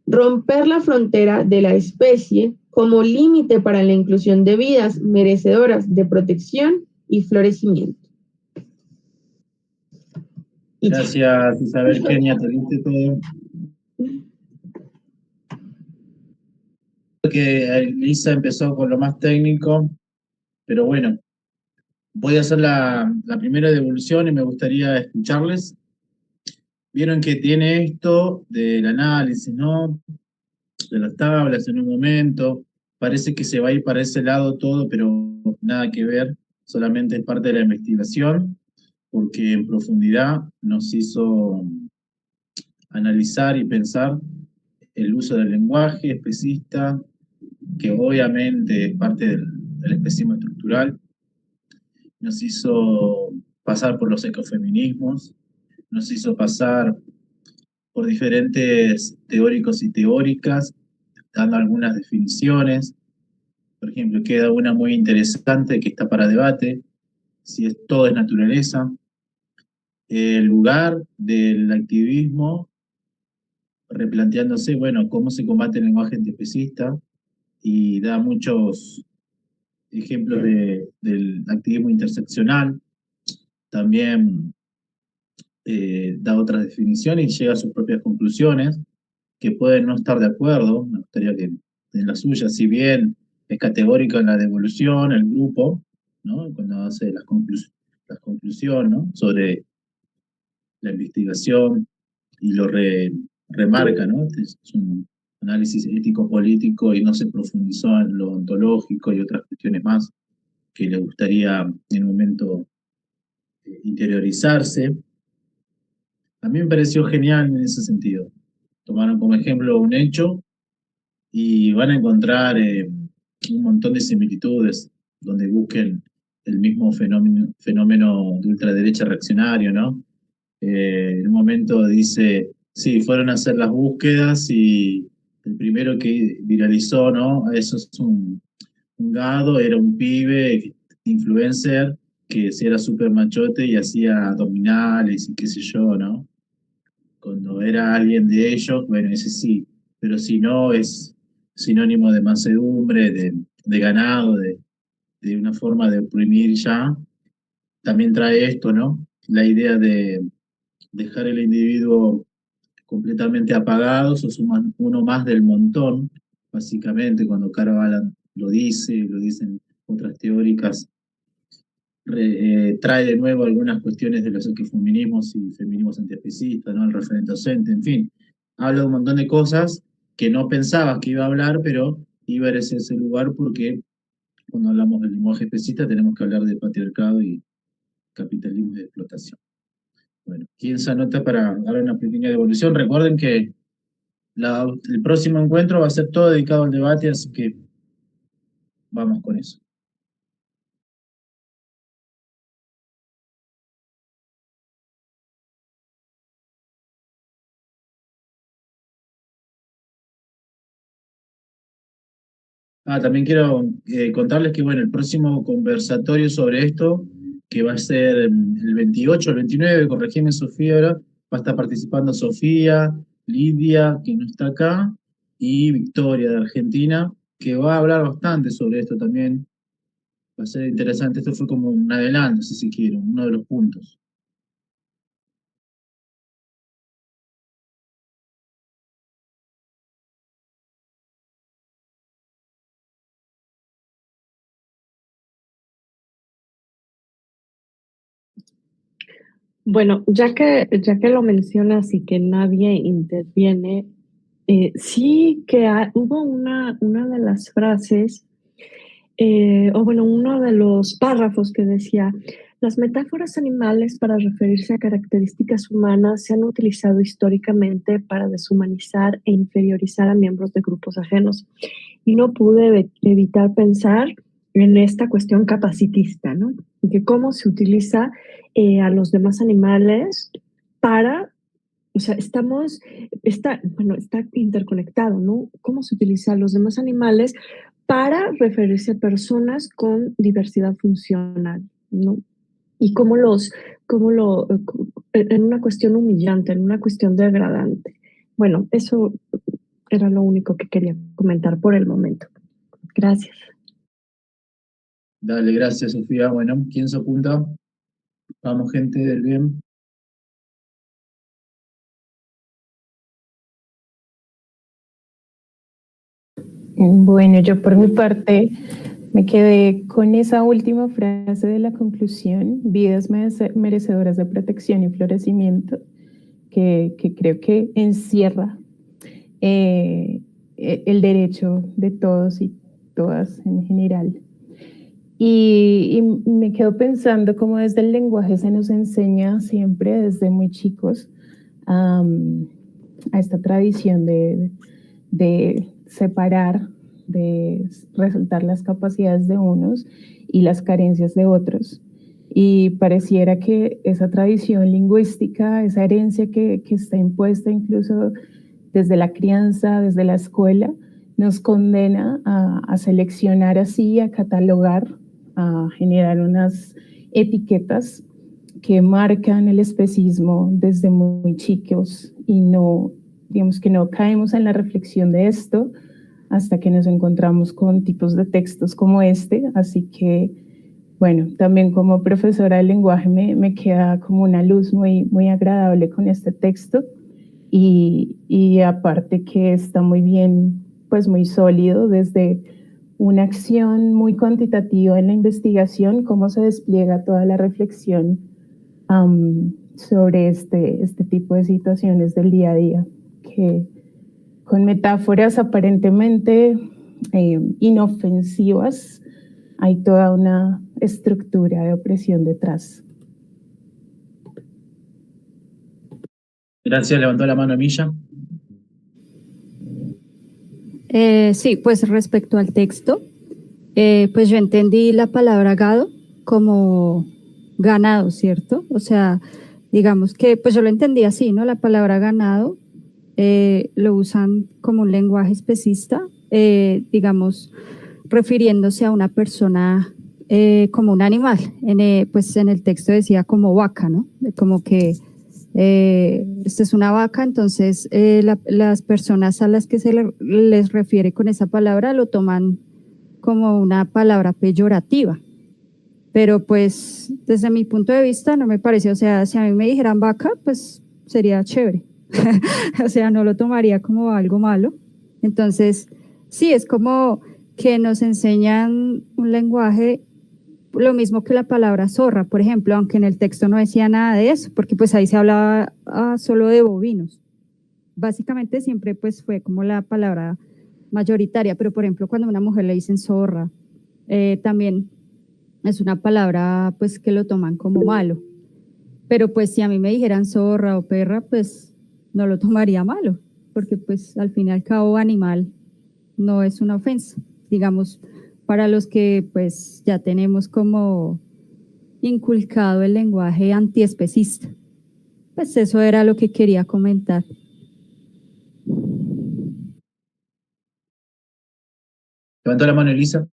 romper la frontera de la especie como límite para la inclusión de vidas merecedoras de protección y florecimiento. Gracias, Isabel Kenia, te diste todo. Creo que Lisa empezó con lo más técnico, pero bueno, voy a hacer la primera devolución y me gustaría escucharles. Vieron que tiene esto del análisis, ¿no? De las tablas en un momento. Parece que se va a ir para ese lado todo, pero nada que ver. Solamente es parte de la investigación, porque en profundidad nos hizo analizar y pensar el uso del lenguaje especista, que obviamente es parte del especismo estructural. Nos hizo pasar por los ecofeminismos, nos hizo pasar por diferentes teóricos y teóricas, dando algunas definiciones. Por ejemplo, queda una muy interesante que está para debate, si todo es naturaleza. El lugar del activismo, replanteándose, bueno, cómo se combate el lenguaje antiespecista, y da muchos ejemplos del activismo interseccional. También da otras definiciones y llega a sus propias conclusiones, que pueden no estar de acuerdo. Me gustaría que en la suya, si bien es categórica en la devolución, el grupo, ¿no? Cuando hace las conclusiones, ¿no? Sobre la investigación y lo remarca, ¿no? Este es un análisis ético-político y no se profundizó en lo ontológico y otras cuestiones más que le gustaría en un momento interiorizarse. A mí me pareció genial en ese sentido. Tomaron como ejemplo un hecho y van a encontrar un montón de similitudes donde busquen el mismo fenómeno de ultraderecha reaccionario, ¿no? En un momento dice, sí, fueron a hacer las búsquedas y el primero que viralizó, ¿no? Eso es un gado, era un pibe, influencer, que sí era súper machote y hacía abdominales y qué sé yo, ¿no? Cuando era alguien de ellos, bueno, ese sí, pero si no es sinónimo de mansedumbre, de de ganado, de una forma de oprimir ya, también trae esto, ¿no? La idea de dejar el individuo completamente apagado, sos uno más del montón, básicamente, cuando Carvalho lo dice, lo dicen otras teóricas, trae de nuevo algunas cuestiones de los ecofeminismos y feminismos antiespecistas, ¿no? El referente docente, en fin, habla de un montón de cosas que no pensabas que iba a hablar, pero iba a ese lugar porque cuando hablamos del lenguaje especista tenemos que hablar de patriarcado y capitalismo de explotación. Bueno, ¿quién se anota para dar una pequeña devolución? Recuerden que el próximo encuentro va a ser todo dedicado al debate, así que vamos con eso. También quiero contarles que, bueno, el próximo conversatorio sobre esto, que va a ser el 28, el 29, corregime Sofía ahora, va a estar participando Sofía, Lidia, que no está acá, y Victoria de Argentina, que va a hablar bastante sobre esto también. Va a ser interesante, esto fue como un adelanto, si quieren, uno de los puntos. Bueno, ya que lo mencionas y que nadie interviene, sí que hubo una de las frases, o bueno, uno de los párrafos que decía, las metáforas animales para referirse a características humanas se han utilizado históricamente para deshumanizar e inferiorizar a miembros de grupos ajenos. Y no pude evitar pensar en esta cuestión capacitista, ¿no? Y que cómo se utiliza a los demás animales para, o sea, está interconectado, ¿no? ¿Cómo se utiliza a los demás animales para referirse a personas con diversidad funcional, ¿no? Y en una cuestión humillante, en una cuestión degradante. Bueno, eso era lo único que quería comentar por el momento. Gracias. Dale, gracias Sofía. Bueno, ¿quién se apunta? Vamos, gente del bien. Bueno, yo por mi parte me quedé con esa última frase de la conclusión, vidas merecedoras de protección y florecimiento, que creo que encierra el derecho de todos y todas en general. Y me quedo pensando cómo desde el lenguaje se nos enseña siempre desde muy chicos a esta tradición de separar, de resaltar las capacidades de unos y las carencias de otros. Y pareciera que esa tradición lingüística, esa herencia que está impuesta incluso desde la crianza, desde la escuela, nos condena a seleccionar así, a catalogar, a generar unas etiquetas que marcan el especismo desde muy chicos y no, digamos que no caemos en la reflexión de esto hasta que nos encontramos con tipos de textos como este. Así que, bueno, también como profesora de lenguaje me queda como una luz muy, muy agradable con este texto y aparte que está muy bien, pues muy sólido desde una acción muy cuantitativa en la investigación, cómo se despliega toda la reflexión sobre este tipo de situaciones del día a día, que con metáforas aparentemente inofensivas hay toda una estructura de opresión detrás. Gracias, levantó la mano Milla. Sí, pues respecto al texto, pues yo entendí la palabra gado como ganado, ¿cierto? O sea, digamos que, pues yo lo entendí así, ¿no? La palabra ganado lo usan como un lenguaje especista, digamos, refiriéndose a una persona como un animal. Pues en el texto decía como vaca, ¿no? Como que esta es una vaca, entonces las personas a las que les refiere con esa palabra lo toman como una palabra peyorativa. Pero pues desde mi punto de vista no me parece, o sea, si a mí me dijeran vaca, pues sería chévere. O sea, no lo tomaría como algo malo. Entonces, sí, es como que nos enseñan un lenguaje, lo mismo que la palabra zorra, por ejemplo, aunque en el texto no decía nada de eso, porque pues ahí se hablaba solo de bovinos. Básicamente siempre pues fue como la palabra mayoritaria, pero por ejemplo cuando a una mujer le dicen zorra, también es una palabra pues que lo toman como malo. Pero pues si a mí me dijeran zorra o perra, pues no lo tomaría malo, porque pues al fin y al cabo animal no es una ofensa. Digamos, para los que pues ya tenemos como inculcado el lenguaje antiespecista. Pues eso era lo que quería comentar. Levantó la mano Elisa.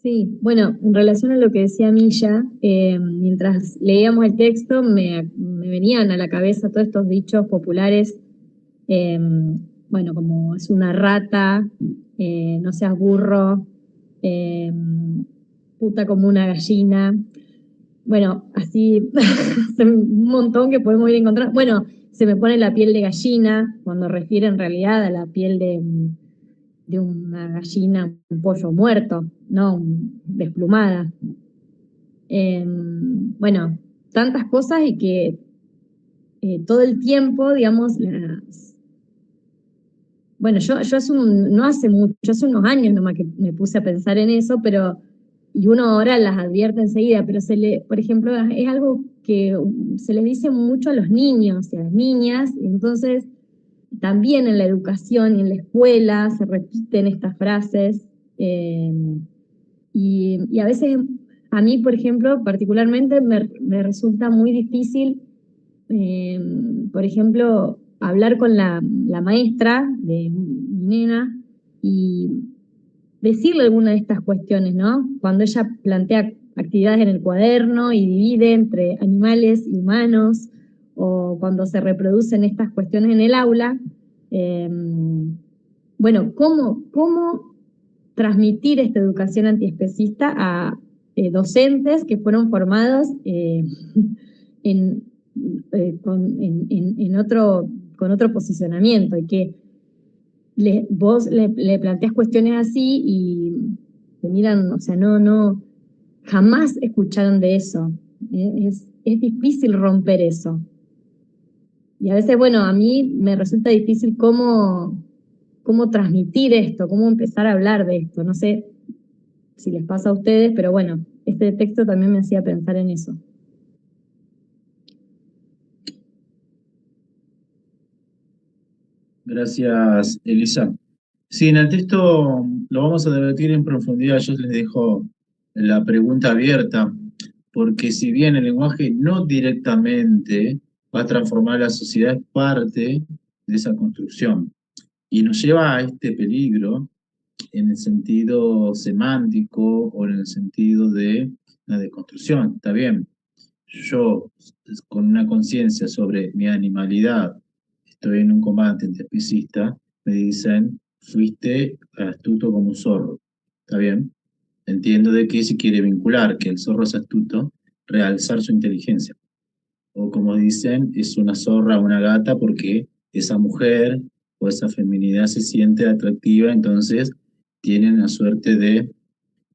Sí, bueno, en relación a lo que decía Milla, mientras leíamos el texto me venían a la cabeza todos estos dichos populares, bueno, como es una rata, no seas burro, puta como una gallina. Bueno, así un montón que podemos ir encontrando. Bueno, se me pone la piel de gallina, cuando refiere en realidad a la piel de una gallina, un pollo muerto, ¿no? Desplumada. Bueno, tantas cosas y que todo el tiempo, digamos, bueno, yo no hace mucho, hace unos años nomás que me puse a pensar en eso, pero, y uno ahora las advierte enseguida, pero por ejemplo, es algo que se les dice mucho a los niños y a las niñas, entonces también en la educación y en la escuela se repiten estas frases, y a veces a mí, por ejemplo, particularmente me resulta muy difícil, por ejemplo, hablar con la maestra de mi nena y decirle alguna de estas cuestiones, ¿no? Cuando ella plantea actividades en el cuaderno y divide entre animales y humanos, o cuando se reproducen estas cuestiones en el aula, bueno, ¿cómo transmitir esta educación antiespecista a docentes que fueron formados con otro posicionamiento y que vos le planteas cuestiones así y te miran, o sea, jamás escucharon de eso. Es difícil romper eso. Y a veces, bueno, a mí me resulta difícil cómo transmitir esto, cómo empezar a hablar de esto. No sé si les pasa a ustedes, pero bueno, este texto también me hacía pensar en eso. Gracias, Elisa. Sí, en el texto lo vamos a debatir en profundidad. Yo les dejo la pregunta abierta, porque si bien el lenguaje no directamente va a transformar la sociedad, es parte de esa construcción. Y nos lleva a este peligro en el sentido semántico o en el sentido de la deconstrucción. Está bien, yo con una conciencia sobre mi animalidad, estoy en un combate antiespecista, me dicen, fuiste astuto como un zorro. ¿Está bien? Entiendo de que si quiere vincular que el zorro es astuto, realzar su inteligencia. O como dicen, es una zorra o una gata porque esa mujer o esa feminidad se siente atractiva, entonces tiene una suerte de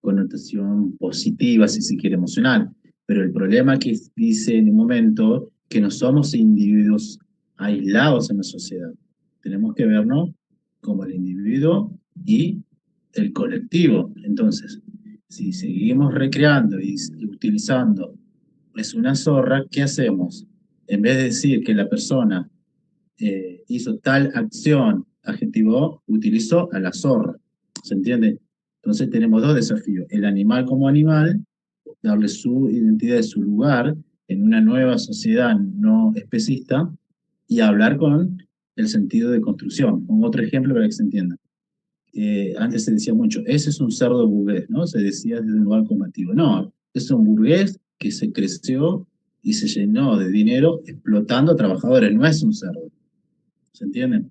connotación positiva, si se quiere, emocional. Pero el problema que dice en un momento que no somos individuos aislados en la sociedad. Tenemos que vernos como el individuo y el colectivo. Entonces, si seguimos recreando y utilizando es una zorra, ¿qué hacemos? En vez de decir que la persona hizo tal acción, adjetivó, utilizó a la zorra. ¿Se entiende? Entonces tenemos dos desafíos. El animal como animal, darle su identidad, su lugar en una nueva sociedad no especista y hablar con el sentido de construcción. Pongo otro ejemplo para que se entienda. Antes se decía mucho, ese es un cerdo burgués, ¿no? Se decía desde un lugar combativo. No, es un burgués que se creció y se llenó de dinero explotando a trabajadores, no es un cerdo. ¿Se entiende?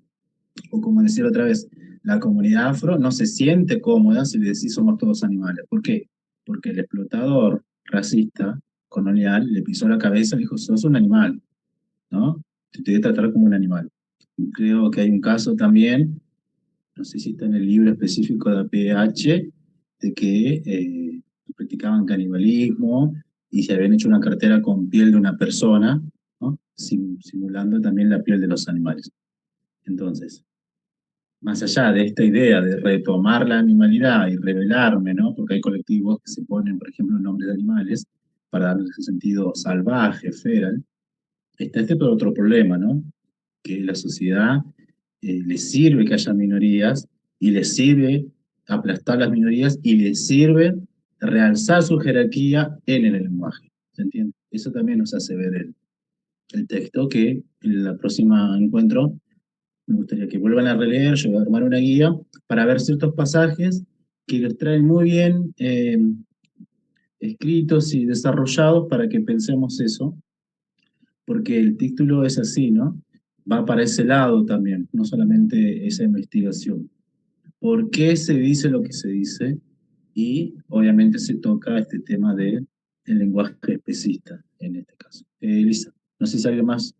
O como decir otra vez, la comunidad afro no se siente cómoda si le decís somos todos animales. ¿Por qué? Porque el explotador racista, colonial, le pisó la cabeza y le dijo, sos un animal, ¿no? Te voy a tratar como un animal. Creo que hay un caso también, no sé si está en el libro específico de APH, de que practicaban canibalismo y se habían hecho una cartera con piel de una persona, ¿no? Simulando también la piel de los animales. Entonces, más allá de esta idea de retomar la animalidad y revelarme, ¿no? Porque hay colectivos que se ponen, por ejemplo, nombres de animales para darle ese sentido salvaje, feral, está este otro problema, ¿no? Que la sociedad le sirve que haya minorías y le sirve aplastar las minorías y le sirve realzar su jerarquía en el lenguaje. ¿Se entiende? Eso también nos hace ver el texto que en la próxima encuentro me gustaría que vuelvan a releer, yo voy a armar una guía para ver ciertos pasajes que los traen muy bien escritos y desarrollados para que pensemos eso, porque el título es así, ¿no? Va para ese lado también, no solamente esa investigación. ¿Por qué se dice lo que se dice? Y obviamente se toca este tema del lenguaje especista en este caso. Elisa, no sé si hay algo más.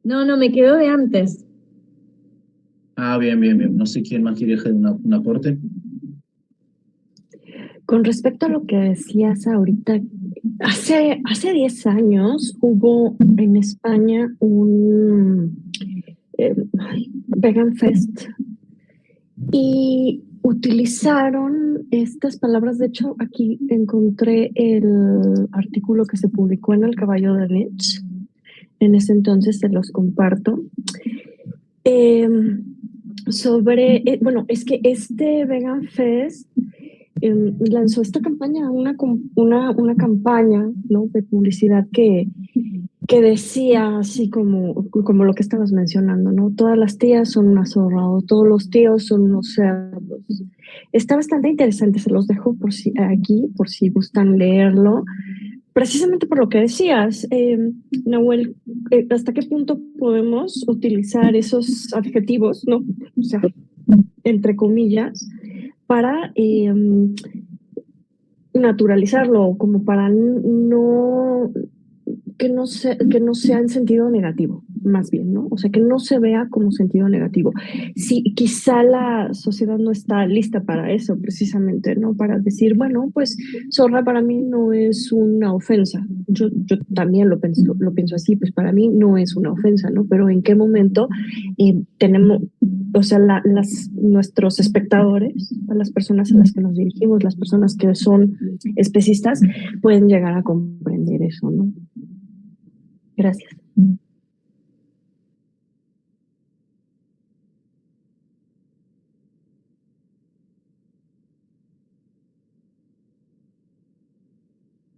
No, me quedó de antes. Ah, bien, bien, bien. No sé quién más quiere dejar un aporte. Con respecto a lo que decías ahorita, hace 10 años hubo en España un Vegan Fest y utilizaron estas palabras. De hecho, aquí encontré el artículo que se publicó en El Caballo de Lynch. En ese entonces se los comparto. Bueno, es que este Vegan Fest lanzó esta campaña, una campaña, ¿no?, de publicidad que decía así como lo que estabas mencionando, ¿no? Todas las tías son unas zorras, o todos los tíos son unos cerdos. Está bastante interesante, se los dejo aquí, por si gustan leerlo. Precisamente por lo que decías, Nahuel, ¿hasta qué punto podemos utilizar esos adjetivos, ¿no? O sea, entre comillas, para naturalizarlo, como para que no sea en sentido negativo, más bien, ¿no? O sea, que no se vea como sentido negativo. Sí, quizá la sociedad no está lista para eso, precisamente, ¿no? Para decir, bueno, pues zorra para mí no es una ofensa. Yo también lo pienso así, pues para mí no es una ofensa, ¿no? Pero ¿en qué momento tenemos, o sea, nuestros espectadores, a las personas a las que nos dirigimos, las personas que son especistas, pueden llegar a comprender eso, ¿no? Gracias.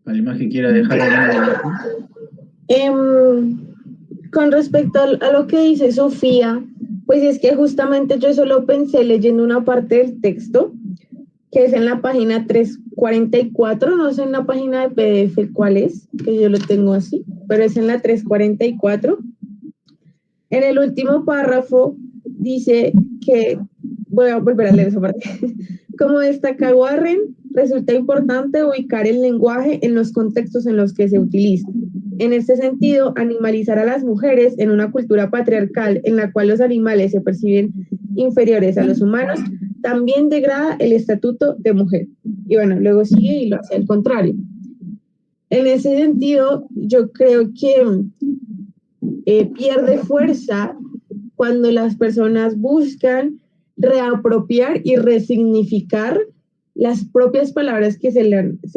¿Alguien más que quiera dejar alguna? Con respecto a lo que dice Sofía, pues es que justamente yo solo pensé leyendo una parte del texto, que es en la página 344, no sé en la página de PDF cuál es, que yo lo tengo así, pero es en la 344. En el último párrafo dice que, voy a volver a leer esa parte, como destaca Warren, resulta importante ubicar el lenguaje en los contextos en los que se utiliza. En este sentido, animalizar a las mujeres en una cultura patriarcal en la cual los animales se perciben inferiores a los humanos, también degrada el estatuto de mujer. Y bueno, luego sigue y lo hace al contrario. En ese sentido, yo creo que pierde fuerza cuando las personas buscan reapropiar y resignificar las propias palabras que se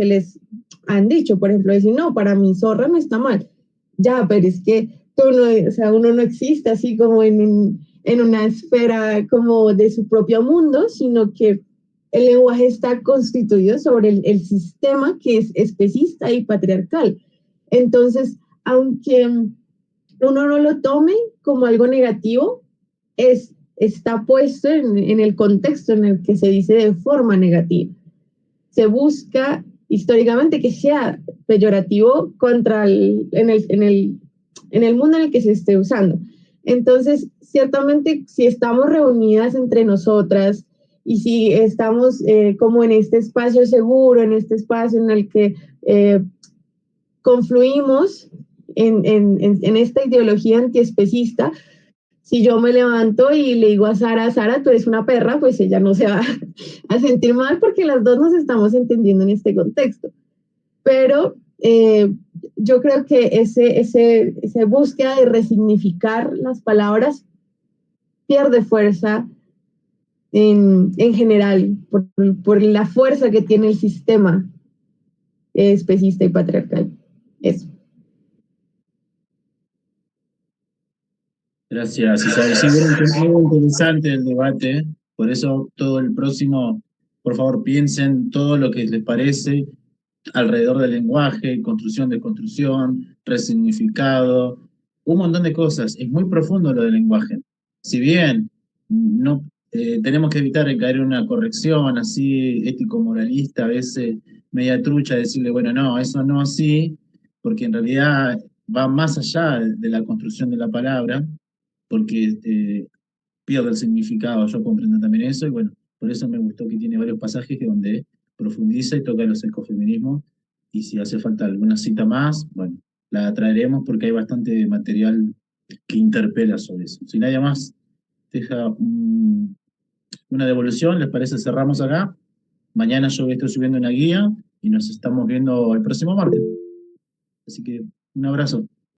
les han dicho. Por ejemplo, decir, no, para mí zorra no está mal. Ya, pero es que uno no existe así como en una esfera como de su propio mundo, sino que el lenguaje está constituido sobre el sistema que es especista y patriarcal. Entonces, aunque uno no lo tome como algo negativo, está puesto en el contexto en el que se dice de forma negativa. Se busca históricamente que sea peyorativo en el mundo en el que se esté usando. Entonces, ciertamente, si estamos reunidas entre nosotras y si estamos como en este espacio seguro, en este espacio en el que confluimos en esta ideología antiespecista, si yo me levanto y le digo a Sara, Sara, tú eres una perra, pues ella no se va a sentir mal porque las dos nos estamos entendiendo en este contexto. Pero yo creo que esa búsqueda de resignificar las palabras pierde fuerza en general por la fuerza que tiene el sistema especista y patriarcal. Eso. Gracias, Isabel. Sí, bueno, muy interesante el debate, por eso todo el próximo, por favor, piensen todo lo que les parece alrededor del lenguaje, construcción, desconstrucción, resignificado, un montón de cosas. Es muy profundo lo del lenguaje. Si bien no tenemos que evitar caer en una corrección así ético-moralista, a veces media trucha, decirle, bueno, no, eso no así, porque en realidad va más allá de la construcción de la palabra, porque pierde el significado, yo comprendo también eso, y bueno, por eso me gustó que tiene varios pasajes donde profundiza y toca los ecofeminismos, y si hace falta alguna cita más, bueno, la traeremos porque hay bastante material que interpela sobre eso. Si nadie más deja una devolución, ¿les parece? Cerramos acá. Mañana yo estoy subiendo una guía y nos estamos viendo el próximo martes. Así que un abrazo.